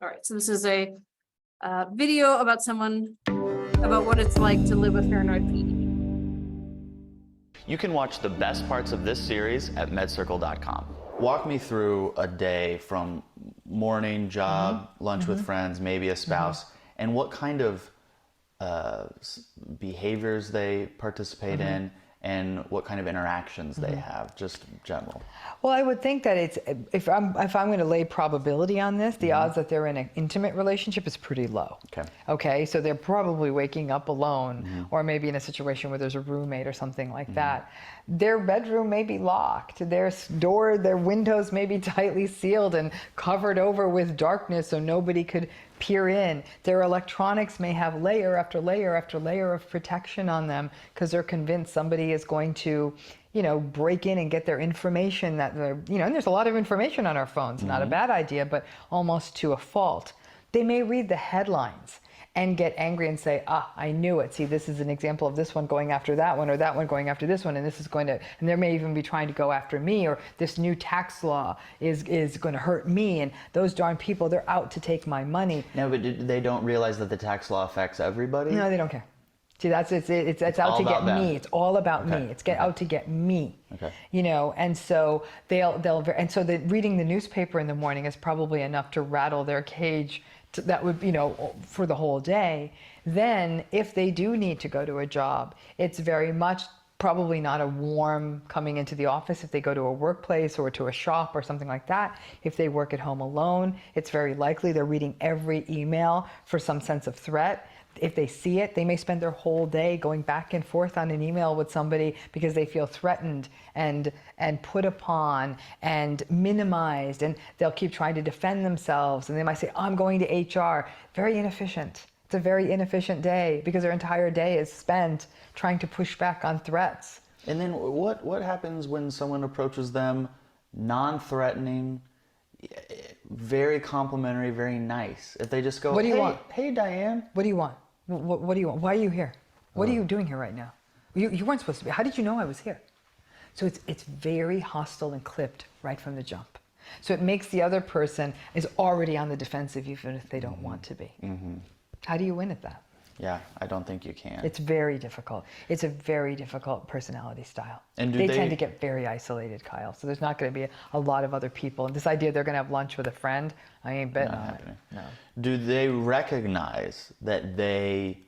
All right, so this is a video about what it's like to live with paranoid PD. You can watch the best parts of this series at medcircle.com. Walk me through a day from morning, job, lunch with friends, maybe a spouse, and what kind of behaviors they participate in, and what kind of interactions they have, just general. Well, I would think that it's, if I'm going to lay probability on this, the odds that they're in an intimate relationship is pretty low. Okay, so they're probably waking up alone, or maybe in a situation where there's a roommate or something like that. Their bedroom may be locked, their door, their windows may be tightly sealed and covered over with darkness so nobody could peer in. Their electronics may have layer after layer after layer of protection on them because they're convinced somebody is going to, you know, break in and get their information that they're, you know, and there's a lot of information on our phones, not a bad idea, but almost to a fault. They may read the headlines and get angry and say, ah, I knew it. See, this is an example of this one going after that one, or that one going after this one, and this is going to, and they may even be trying to go after me, or this new tax law is going to hurt me, and those darn people, they're out to take my money. No, but they don't realize that the tax law affects everybody? No, they don't care. See, it's out to get me. It's all about me. It's out to get me. You know, and so and so reading the newspaper in the morning is probably enough to rattle their cage. That would, you know, for the whole day. Then if they do need to go to a job, it's very much probably not a warm coming into the office if they go to a workplace or to a shop or something like that. If they work at home alone, it's very likely they're reading every email for some sense of threat. If they see it, they may spend their whole day going back and forth on an email with somebody because they feel threatened and put upon and minimized, and they'll keep trying to defend themselves, and they might say, oh, I'm going to HR. Very inefficient. It's a very inefficient day because their entire day is spent trying to push back on threats. And then what happens when someone approaches them non-threatening, very complimentary, very nice? If they just go, what do you want? Hey, Diane. What do you want? What do you want? Why are you here? What are you doing here right now? You weren't supposed to be. How did you know I was here? So it's very hostile and clipped right from the jump. So it makes the other person is already on the defensive even if they don't want to be. How do you win at that? Yeah, I don't think you can. It's very difficult. It's a very difficult personality style. And they tend to get very isolated, Kyle. So there's not going to be a lot of other people. And this idea they're going to have lunch with a friend, I ain't betting on it. No. Do they recognize that they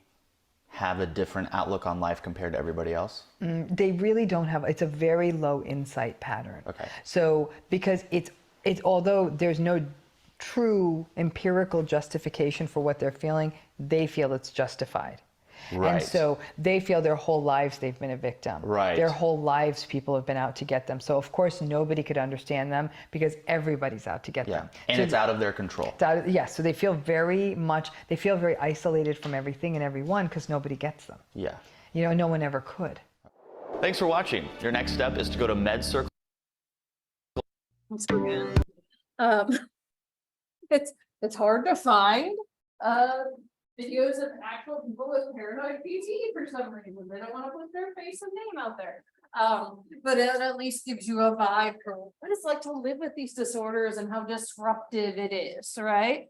have a different outlook on life compared to everybody else? They really don't have. It's a very low insight pattern. So because it's although there's no true empirical justification for what they're feeling, they feel it's justified. And so they feel their whole lives they've been a victim. Their whole lives people have been out to get them. So of course nobody could understand them because everybody's out to get them. And so it's out of their control. Yes, so they feel very isolated from everything and everyone because nobody gets them. Yeah. You know, no one ever could. Thanks for watching. Your next step is to go to MedCircle. It's hard to find videos of actual people with paranoid PT for some reason. They don't want to put their face and name out there. But it at least gives you a vibe for what it's like to live with these disorders and how disruptive it is, right?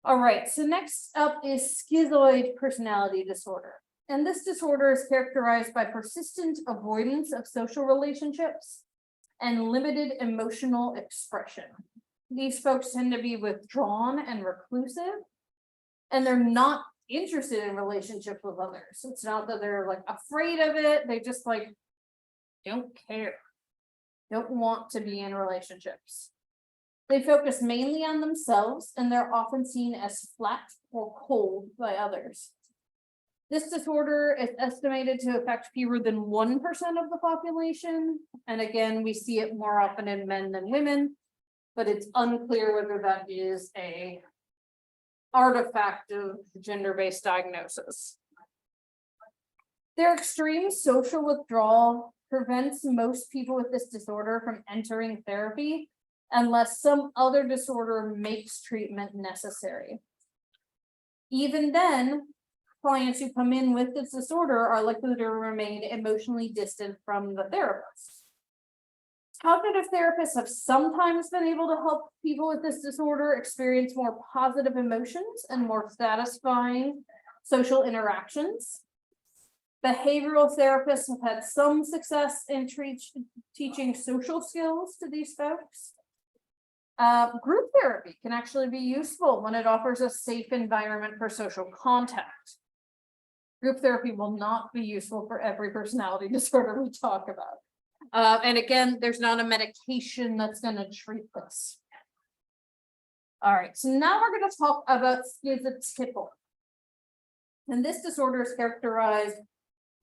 All right, so next up is schizoid personality disorder. And this disorder is characterized by persistent avoidance of social relationships and limited emotional expression. These folks tend to be withdrawn and reclusive, and they're not interested in relationships with others. It's not that they're like afraid of it, they just like don't care, don't want to be in relationships. They focus mainly on themselves, and they're often seen as flat or cold by others. This disorder is estimated to affect fewer than 1% of the population. And again, we see it more often in men than women, but it's unclear whether that is an artifact of gender-based diagnosis. Their extreme social withdrawal prevents most people with this disorder from entering therapy, unless some other disorder makes treatment necessary. Even then, clients who come in with this disorder are likely to remain emotionally distant from the therapist. Cognitive therapists have sometimes been able to help people with this disorder experience more positive emotions and more satisfying social interactions. Behavioral therapists have had some success in teaching social skills to these folks. Group therapy can actually be useful when it offers a safe environment for social contact. Group therapy will not be useful for every personality disorder we talk about. And again, there's not a medication that's going to treat this. All right, so now we're going to talk about schizotypal. And this disorder is characterized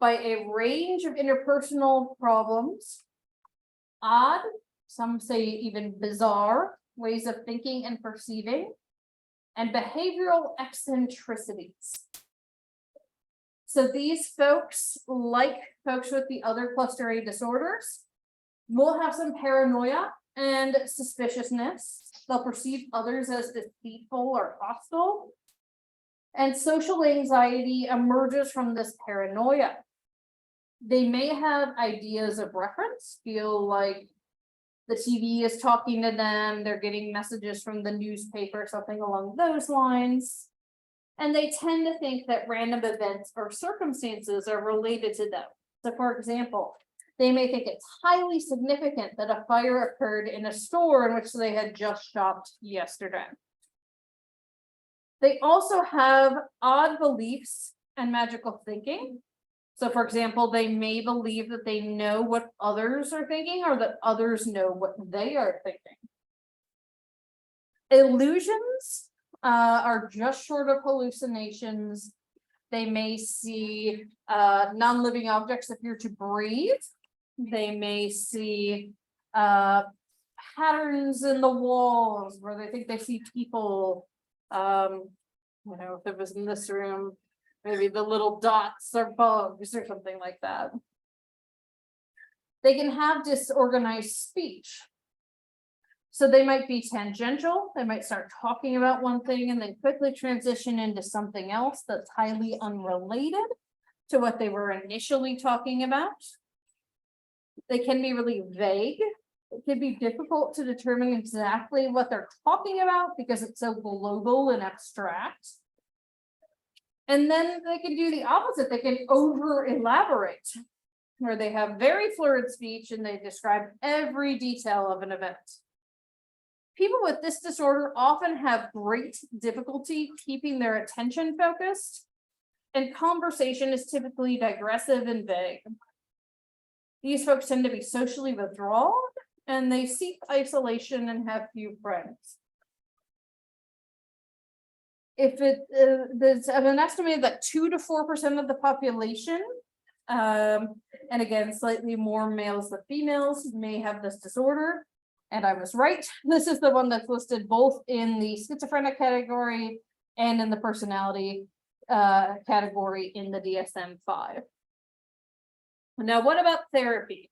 by a range of interpersonal problems, odd, some say even bizarre, ways of thinking and perceiving, and behavioral eccentricities. So these folks, like folks with the other cluster A disorders, will have some paranoia and suspiciousness. They'll perceive others as deceitful or hostile. And social anxiety emerges from this paranoia. They may have ideas of reference, feel like the TV is talking to them, they're getting messages from the newspaper, something along those lines. And they tend to think that random events or circumstances are related to them. So for example, they may think it's highly significant that a fire occurred in a store in which they had just shopped yesterday. They also have odd beliefs and magical thinking. So for example, they may believe that they know what others are thinking or that others know what they are thinking. Illusions are just short of hallucinations. They may see non-living objects appear to breathe. They may see patterns in the walls where they think they see people. You know, if it was in this room, maybe the little dots are bugs or something like that. They can have disorganized speech. So they might be tangential. They might start talking about one thing and then quickly transition into something else that's highly unrelated to what they were initially talking about. They can be really vague. It can be difficult to determine exactly what they're talking about because it's so global and abstract. And then they can do the opposite. They can over elaborate, where they have very fluid speech and they describe every detail of an event. People with this disorder often have great difficulty keeping their attention focused, and conversation is typically digressive and vague. These folks tend to be socially withdrawn, and they seek isolation and have few friends. If there's an estimate that 2 to 4% of the population, and again, slightly more males than females, may have this disorder. And I was right. This is the one that's listed both in the schizophrenic category and in the personality category in the DSM-5. Now, what about therapy?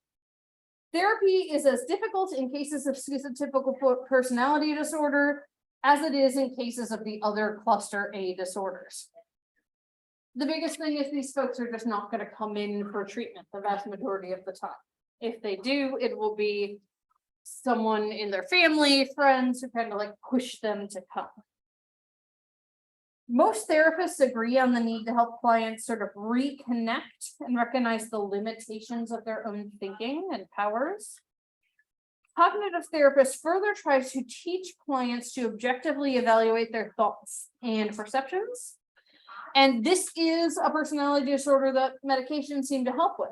Therapy is as difficult in cases of schizotypical personality disorder as it is in cases of the other cluster A disorders. The biggest thing is these folks are just not going to come in for treatment the vast majority of the time. If they do, it will be someone in their family, friends who kind of like push them to come. Most therapists agree on the need to help clients sort of reconnect and recognize the limitations of their own thinking and powers. Cognitive therapists further try to teach clients to objectively evaluate their thoughts and perceptions. And this is a personality disorder that medications seem to help with.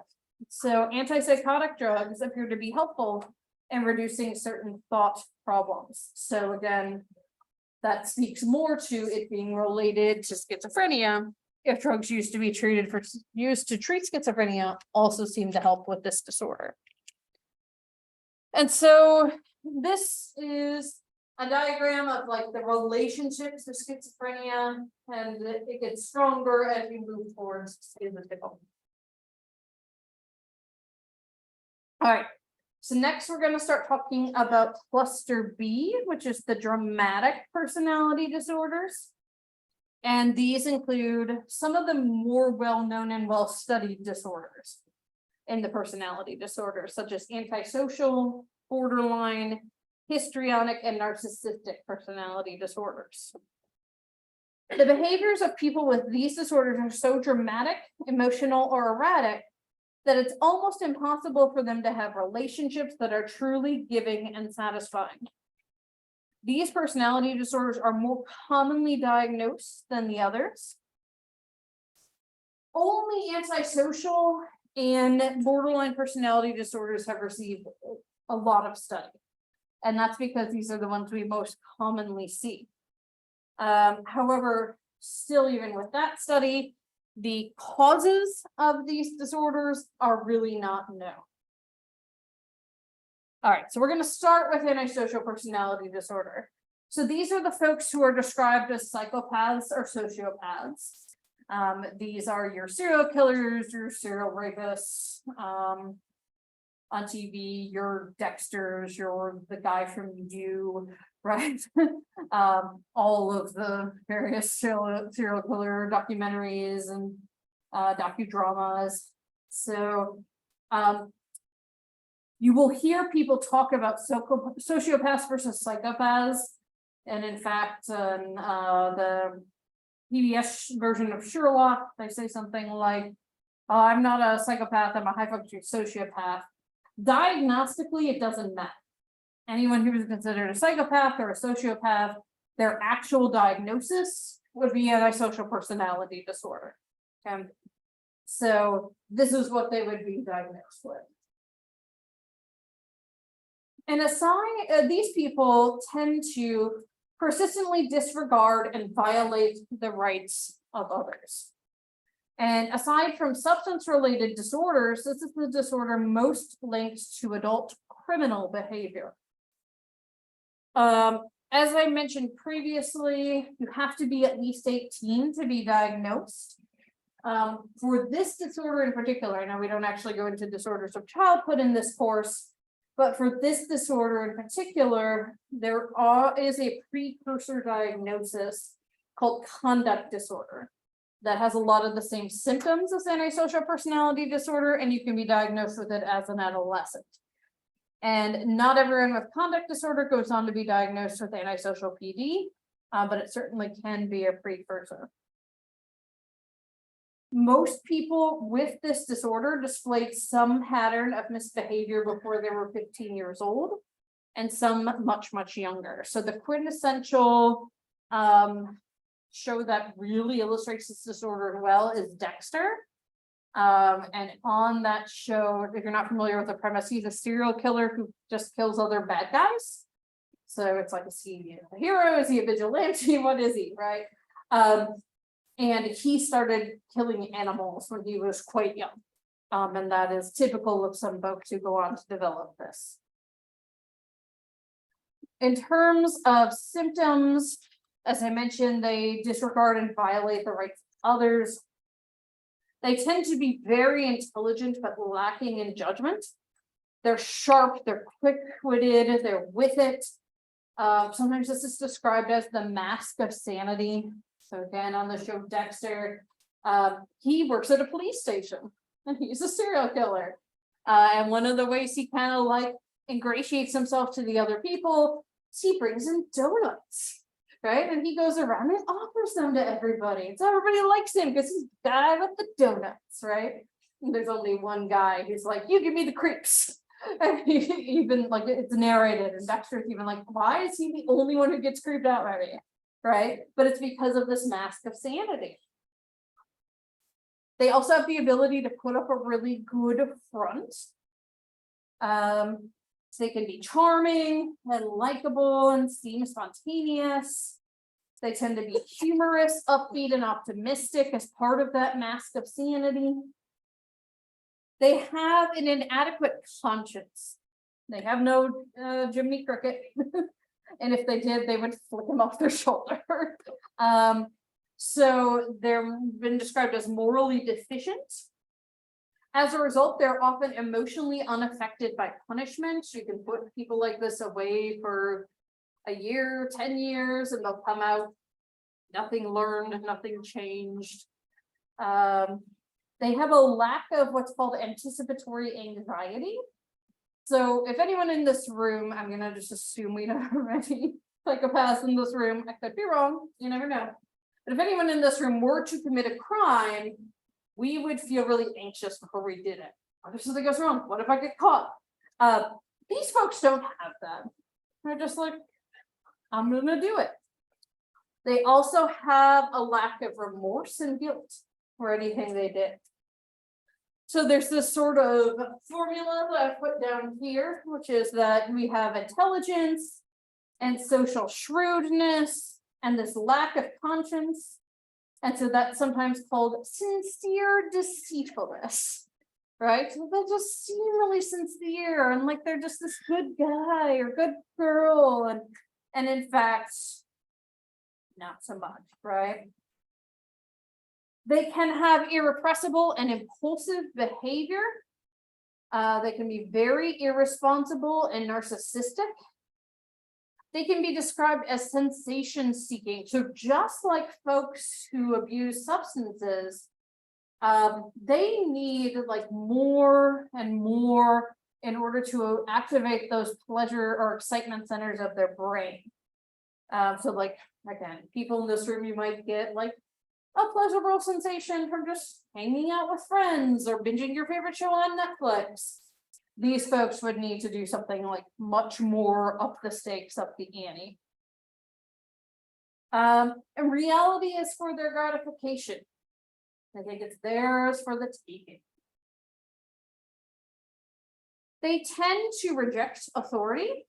So antipsychotic drugs appear to be helpful in reducing certain thought problems. So again, that speaks more to it being related to schizophrenia. If drugs used to treat schizophrenia also seem to help with this disorder. And so this is a diagram of like the relationships of schizophrenia, and it gets stronger as you move towards schizotypal. All right, So next, we're going to start talking about cluster B, which is the dramatic personality disorders. And these include some of the more well-known and well-studied disorders in the personality disorders, such as antisocial, borderline, histrionic, and narcissistic personality disorders. The behaviors of people with these disorders are so dramatic, emotional, or erratic that it's almost impossible for them to have relationships that are truly giving and satisfying. These personality disorders are more commonly diagnosed than the others. Only antisocial and borderline personality disorders have received a lot of study. And that's because these are the ones we most commonly see. However, still even with that study, the causes of these disorders are really not known. All right, so we're going to start with antisocial personality disorder. So these are the folks who are described as psychopaths or sociopaths. These are your serial killers, your serial rapists, on TV, your Dexters, your the guy from You, right? All of the various serial killer documentaries and docudramas. So you will hear people talk about sociopaths versus psychopaths. And in fact, the PBS version of Sherlock, they say something like, oh, I'm not a psychopath, I'm a high-functioning sociopath. Diagnostically, it doesn't matter. Anyone who is considered a psychopath or a sociopath, their actual diagnosis would be antisocial personality disorder. So this is what they would be diagnosed with. And aside, these people tend to persistently disregard and violate the rights of others. And aside from substance-related disorders, this is the disorder most linked to adult criminal behavior. As I mentioned previously, you have to be at least 18 to be diagnosed. For this disorder in particular, I know we don't actually go into disorders of childhood in this course, but for this disorder in particular, there is a precursor diagnosis called conduct disorder that has a lot of the same symptoms as antisocial personality disorder, and you can be diagnosed with it as an adolescent. And not everyone with conduct disorder goes on to be diagnosed with antisocial PD, but it certainly can be a precursor. Most people with this disorder displayed some pattern of misbehavior before they were 15 years old, and some much, much younger. So the quintessential show that really illustrates this disorder well is Dexter. And on that show, if you're not familiar with the premise, he's a serial killer who just kills other bad guys. So it's like, is he a hero? Is he a vigilante? What is he, right? And he started killing animals when he was quite young. And that is typical of some folks who go on to develop this. In terms of symptoms, as I mentioned, they disregard and violate the rights of others. They tend to be very intelligent, but lacking in judgment. They're sharp, they're quick-witted, they're with it. Sometimes this is described as the mask of sanity. So again, on the show Dexter, he works at a police station and he's a serial killer. And one of the ways he kind of like ingratiates himself to the other people is he brings in donuts, right? And he goes around and offers them to everybody. So everybody likes him because he's the guy with the donuts, right? And there's only one guy who's like, you give me the creeps. And even like it's narrated, and Dexter's even like, why is he the only one who gets creeped out by me? Right? But it's because of this mask of sanity. They also have the ability to put up a really good front. So they can be charming and likable and seem spontaneous. They tend to be humorous, upbeat, and optimistic as part of that mask of sanity. They have an inadequate conscience. They have no Jiminy Cricket. And if they did, they would flick him off their shoulder. So they're been described as morally deficient. As a result, they're often emotionally unaffected by punishment. You can put people like this away for a year, 10 years, and they'll come out, nothing learned, nothing changed. They have a lack of what's called anticipatory anxiety. So if anyone in this room, I'm gonna just assume we have already psychopaths in this room, I could be wrong, you never know. But if anyone in this room were to commit a crime, we would feel really anxious before we did it. What if something goes wrong? What if I get caught? These folks don't have that. They're just like, I'm gonna do it. They also have a lack of remorse and guilt for anything they did. So there's this sort of formula that I put down here, which is that we have intelligence and social shrewdness and this lack of conscience. And so that's sometimes called sincere deceitfulness, right? So they'll just seem really sincere and like they're just this good guy or good girl. And in fact, not so much, right? They can have irrepressible and impulsive behavior. They can be very irresponsible and narcissistic. They can be described as sensation seeking. So just like folks who abuse substances, they need like more and more in order to activate those pleasure or excitement centers of their brain. So like, again, people in this room, you might get like a pleasurable sensation from just hanging out with friends or binging your favorite show on Netflix. These folks would need to do something like much more up the stakes, up the ante. And reality is for their gratification. I think it's theirs for the taking. They tend to reject authority.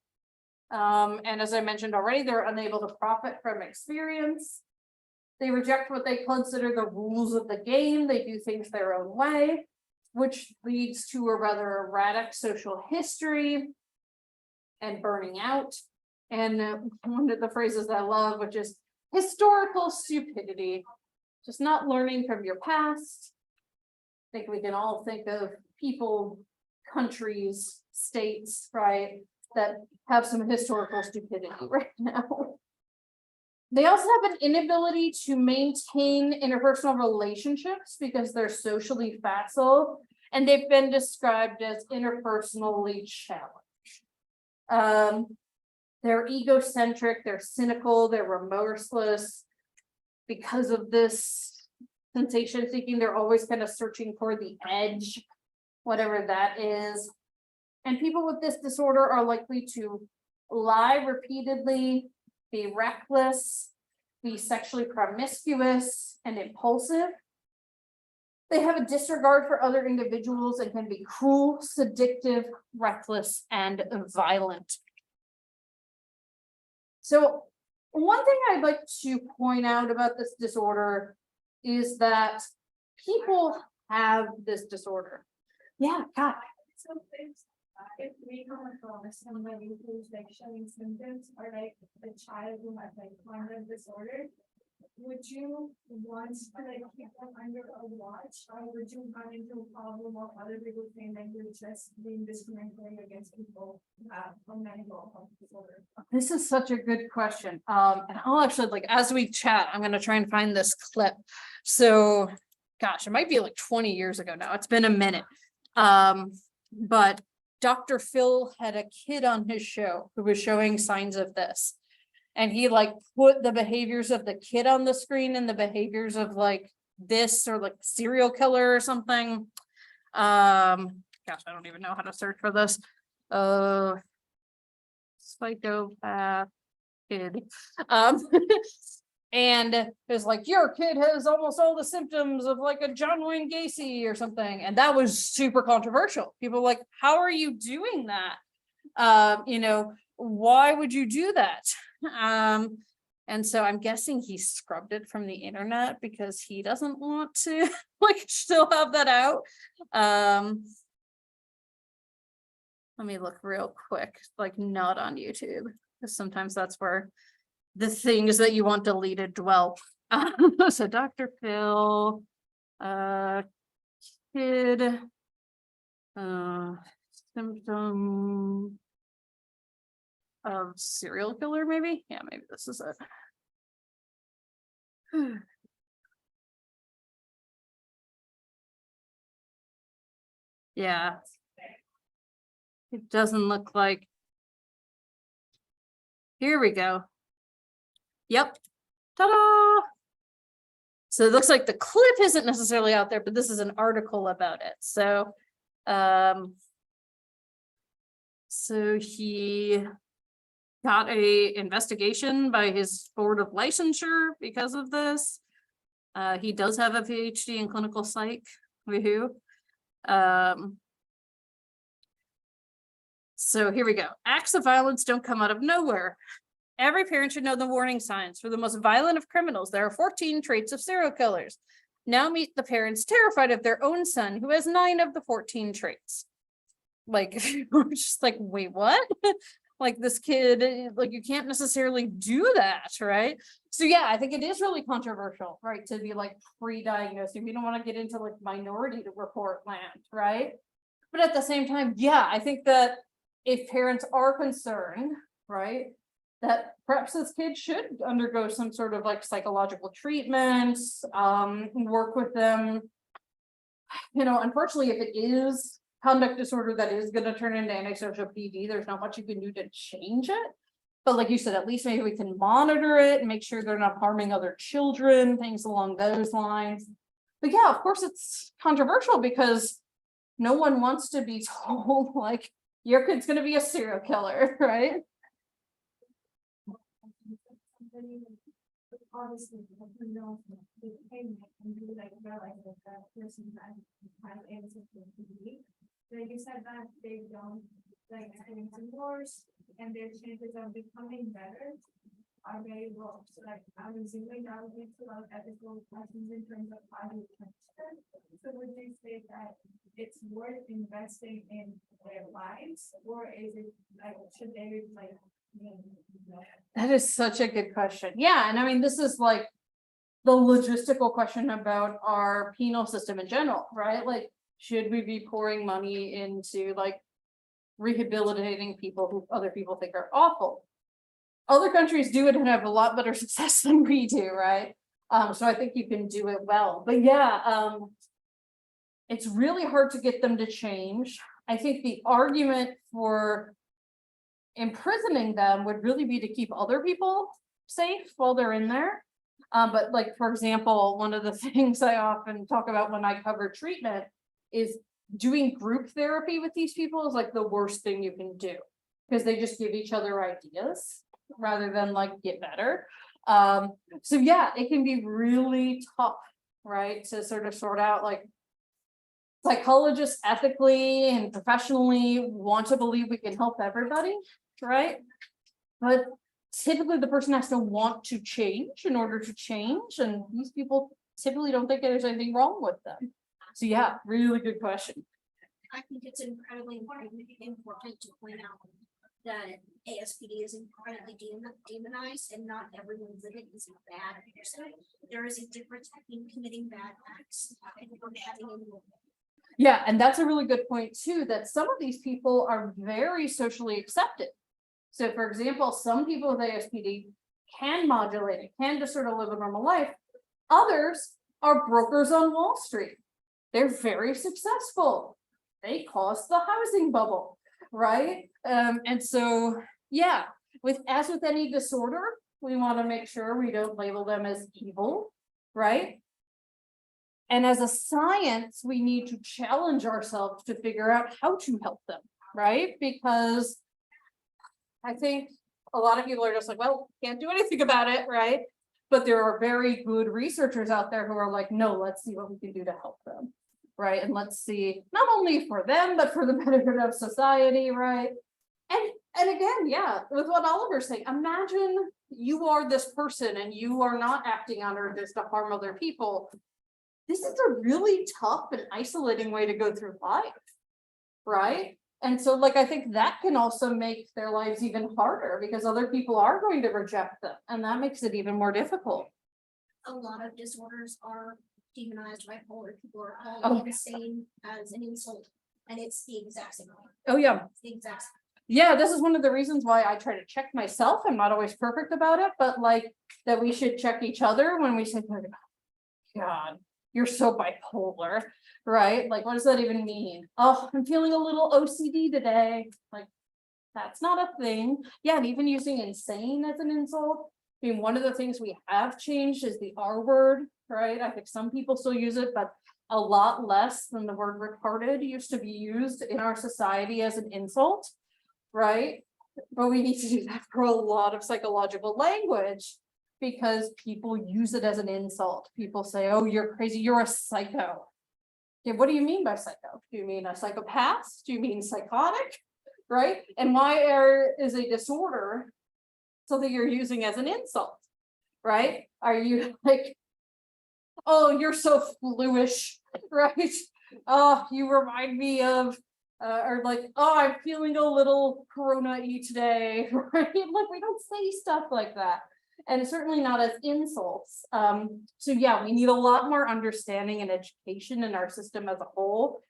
And as I mentioned already, they're unable to profit from experience. They reject what they consider the rules of the game. They do things their own way, which leads to a rather erratic social history and burning out. And one of the phrases I love, which is historical stupidity, just not learning from your past. I think we can all think of people, countries, states, right, that have some historical stupidity right now. They also have an inability to maintain interpersonal relationships because they're socially facile, and they've been described as interpersonally challenged. They're egocentric, they're cynical, they're remorseless. Because of this sensation seeking, they're always kind of searching for the edge, whatever that is. And people with this disorder are likely to lie repeatedly, be reckless, be sexually promiscuous and impulsive. They have a disregard for other individuals and can be cruel, seductive, reckless, and violent. So one thing I'd like to point out about this disorder is that people have this disorder. Yeah, God. So if we come across somebody who's like showing symptoms or like a child who has like conduct disorder, would you want to like keep them under a watch, or would you run into a problem of other people saying that you're just being discriminatory against people who have a mental health disorder? This is such a good question. And I'll actually, like, as we chat, I'm gonna try and find this clip. So, gosh, it might be like 20 years ago now. It's been a minute. But Dr. Phil had a kid on his show who was showing signs of this. And he like put the behaviors of the kid on the screen and the behaviors of like this or like serial killer or something. Gosh, I don't even know how to search for this. Psychopath kid. And it was like, your kid has almost all the symptoms of like a John Wayne Gacy or something. And that was super controversial. People were like, how are you doing that? You know, why would you do that? And so I'm guessing he scrubbed it from the internet because he doesn't want to like still have that out. Let me look real quick, like not on YouTube, because sometimes that's where the things that you want deleted dwell. So Dr. Phil, kid Symptom of serial killer, maybe? Yeah, maybe this is it. Yeah. It doesn't look like. Here we go. Yep. Ta-da! So it looks like the clip isn't necessarily out there, but this is an article about it. So, so he got a investigation by his board of licensure because of this. He does have a PhD in clinical psych. Woohoo. So here we go. Acts of violence don't come out of nowhere. Every parent should know the warning signs. For the most violent of criminals, there are 14 traits of serial killers. Now meet the parents terrified of their own son, who has 9 of the 14 traits. Like, we're just like, wait, what? Like this kid, like you can't necessarily do that, right? So yeah, I think it is really controversial, right? To be like pre-diagnosing. We don't want to get into like minority report land, right? But at the same time, yeah, I think that if parents are concerned, right, that perhaps this kid should undergo some sort of like psychological treatment, work with them. You know, unfortunately, if it is conduct disorder that is going to turn into antisocial PD, there's not much you can do to change it. But like you said, at least maybe we can monitor it and make sure they're not harming other children, things along those lines. But yeah, of course, it's controversial because no one wants to be told like your kid's going to be a serial killer, right? Obviously, who knows the payment and do like realize that that person has ancestors to be. Like you said that they don't like experiencing wars and their chances of becoming better are very low. So like I'm assuming that would lead to a lot of ethical questions in terms of how to transfer. So would you say that it's worth investing in their lives, or is it like should they like? That is such a good question. Yeah, and I mean, this is like the logistical question about our penal system in general, right? Like, should we be pouring money into like rehabilitating people who other people think are awful? Other countries do it and have a lot better success than we do, right? So I think you can do it well. But yeah, it's really hard to get them to change. I think the argument for imprisoning them would really be to keep other people safe while they're in there. But like, for example, one of the things I often talk about when I cover treatment is doing group therapy with these people is like the worst thing you can do because they just give each other ideas rather than like get better. So yeah, it can be really tough, right? To sort of sort out like psychologists ethically and professionally want to believe we can help everybody, right? But typically the person has to want to change in order to change, and these people typically don't think there's anything wrong with them. So yeah, really good question. I think it's incredibly important to point out that ASPD is incredibly demonized, and not everyone living is a bad person. There is a difference between committing bad acts and having any. Yeah, and that's a really good point too, that some of these people are very socially accepted. So for example, some people with ASPD can modulate it, can just sort of live a normal life. Others are brokers on Wall Street. They're very successful. They caused the housing bubble, right? And so, yeah, as with any disorder, we want to make sure we don't label them as evil, right? And as a science, we need to challenge ourselves to figure out how to help them, right? Because I think a lot of people are just like, well, can't do anything about it, right? But there are very good researchers out there who are like, no, let's see what we can do to help them, right? And let's see, not only for them, but for the benefit of society, right? And again, yeah, with what Oliver's saying, imagine you are this person and you are not acting on urges to harm other people. This is a really tough and isolating way to go through life, right? And so like, I think that can also make their lives even harder because other people are going to reject them, and that makes it even more difficult. A lot of disorders are demonized. Bipolar people are called insane as an insult. and it's the exact same. Oh, yeah. It's the exact same. Yeah, this is one of the reasons why I try to check myself. I'm not always perfect about it, but like that we should check each other when we say, God, you're so bipolar, right? Like, what does that even mean? Oh, I'm feeling a little OCD today. Like, that's not a thing. Yeah, and even using insane as an insult. I mean, one of the things we have changed is the R word, right? I think some people still use it, but a lot less than the word retarded used to be used in our society as an insult. Right? But we need to do that for a lot of psychological language because people use it as an insult. People say, oh, you're crazy, you're a psycho. Okay, what do you mean by psycho? Do you mean a psychopath? Do you mean psychotic? Right? And why is a disorder something you're using as an insult? Right? Are you like, oh, you're so fluish, right? Oh, you remind me of or like, oh, I'm feeling a little corona-y today, right? Like, we don't say stuff like that. And certainly not as insults. So yeah, we need a lot more understanding and education in our system as a whole.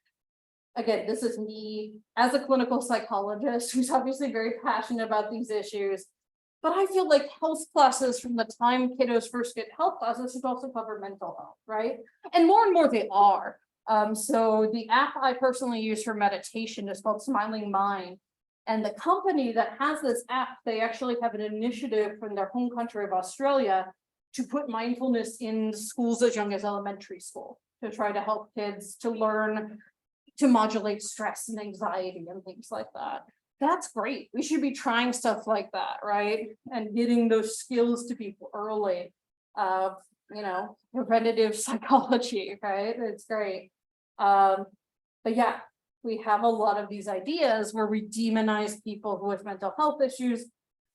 Again, this is me as a clinical psychologist who's obviously very passionate about these issues. But I feel like health classes from the time kiddos first get health classes should also cover mental health, right? And more they are. So the app I personally use for meditation is called Smiling Mind. And the company that has this app, they actually have an initiative from their home country of Australia to put mindfulness in schools as young as elementary school, to try to help kids to learn to modulate stress and anxiety and things like that. That's great. We should be trying stuff like that, right? And getting those skills to people early. You know, preventative psychology, right? It's great. But yeah, we have a lot of these ideas where we demonize people who have mental health issues.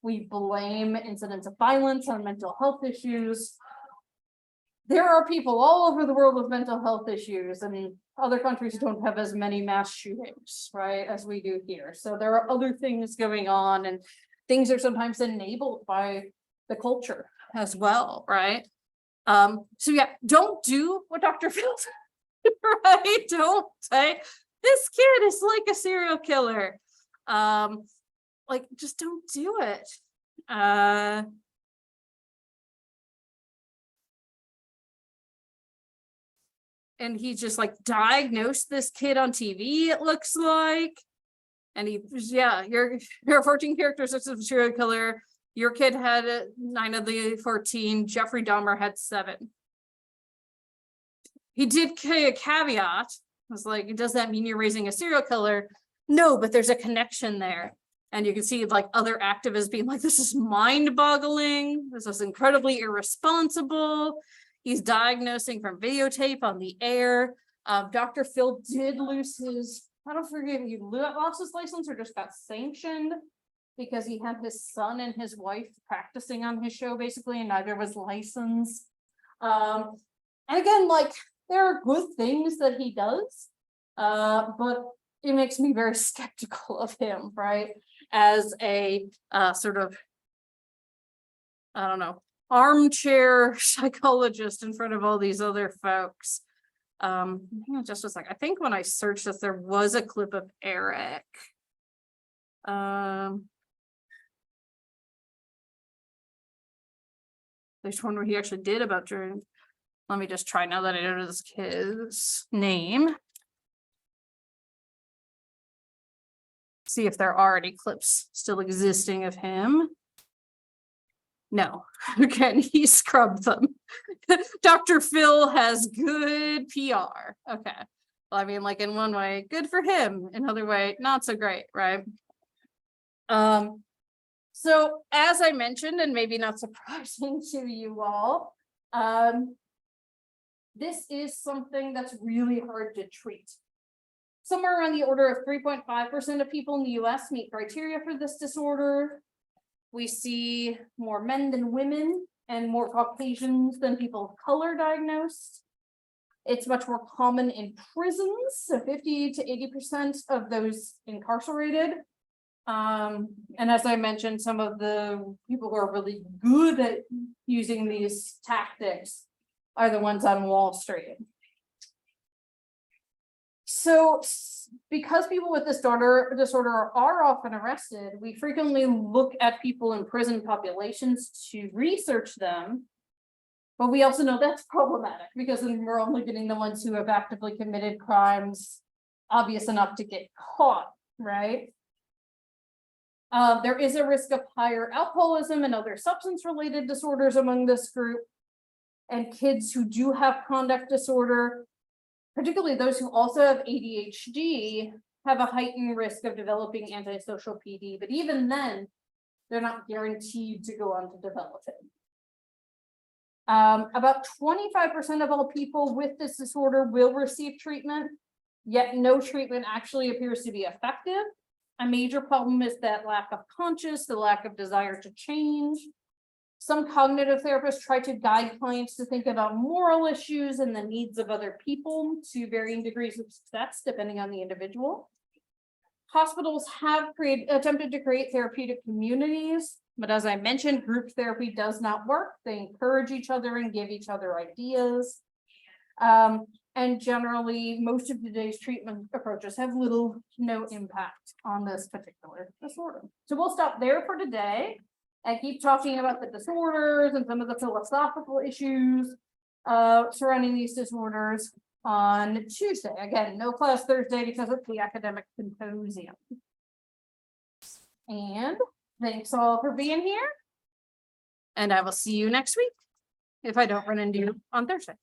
We blame incidents of violence on mental health issues. There are people all over the world with mental health issues, and other countries don't have as many mass shootings, right, as we do here. So there are other things going on, and things are sometimes enabled by the culture as well, right? So yeah, don't do what Dr. Phil said, right? Don't say this kid is like a serial killer. Like, just don't do it. And he just like diagnosed this kid on TV, it looks like. And yeah, you're 14 characteristics of a serial killer. Your kid had 9 of the 14. Jeffrey Dahmer had 7. He did a caveat. I was like, does that mean you're raising a serial killer? No, but there's a connection there. And you can see like other activists being like, this is mind-boggling. This is incredibly irresponsible. He's diagnosing from videotape on the air. Dr. Phil did lose his, I don't forget if he lost his license or just got sanctioned because he had his son and his wife practicing on his show basically, and neither was licensed. And again, like, there are good things that he does, but it makes me very skeptical of him, right? As a sort of, I don't know, armchair psychologist in front of all these other folks. Just was like, I think when I searched this, there was a clip of Eric. There's one where he actually did about during. Let me just try now that I know this kid's name. See if there are any clips still existing of him. No, again, he scrubbed them. Dr. Phil has good PR. Okay. Well, I mean, like in one way, good for him. Another way, not so great, right? So as I mentioned, and maybe not surprising to you all, this is something that's really hard to treat. Somewhere around the order of 3.5% of people in the US meet criteria for this disorder. We see more men than women and more Caucasians than people of color diagnosed. It's much more common in prisons, so 50 to 80% of those incarcerated. And as I mentioned, some of the people who are really good at using these tactics are the ones on Wall Street. Because people with this disorder are often arrested, we frequently look at people in prison populations to research them. But we also know that's problematic because then we're only getting the ones who have actively committed crimes obvious enough to get caught, right? There is a risk of higher alcoholism and other substance-related disorders among this group. And kids who do have conduct disorder, particularly those who also have ADHD, have a heightened risk of developing antisocial PD, but even then, they're not guaranteed to go on to develop it. About 25% of all people with this disorder will receive treatment, yet no treatment actually appears to be effective. A major problem is that lack of conscience, the lack of desire to change. Some cognitive therapists try to guide clients to think about moral issues and the needs of other people to varying degrees of success, depending on the individual. Hospitals have attempted to create therapeutic communities, but as I mentioned, group therapy does not work. They encourage each other and give each other ideas. And generally, most of today's treatment approaches have little to no impact on this particular disorder. So we'll stop there for today and keep talking about the disorders and some of the philosophical issues surrounding these disorders on Tuesday. Again, no class Thursday because it's the academic symposium. And thanks all for being here. And I will see you next week if I don't run into you on Thursday.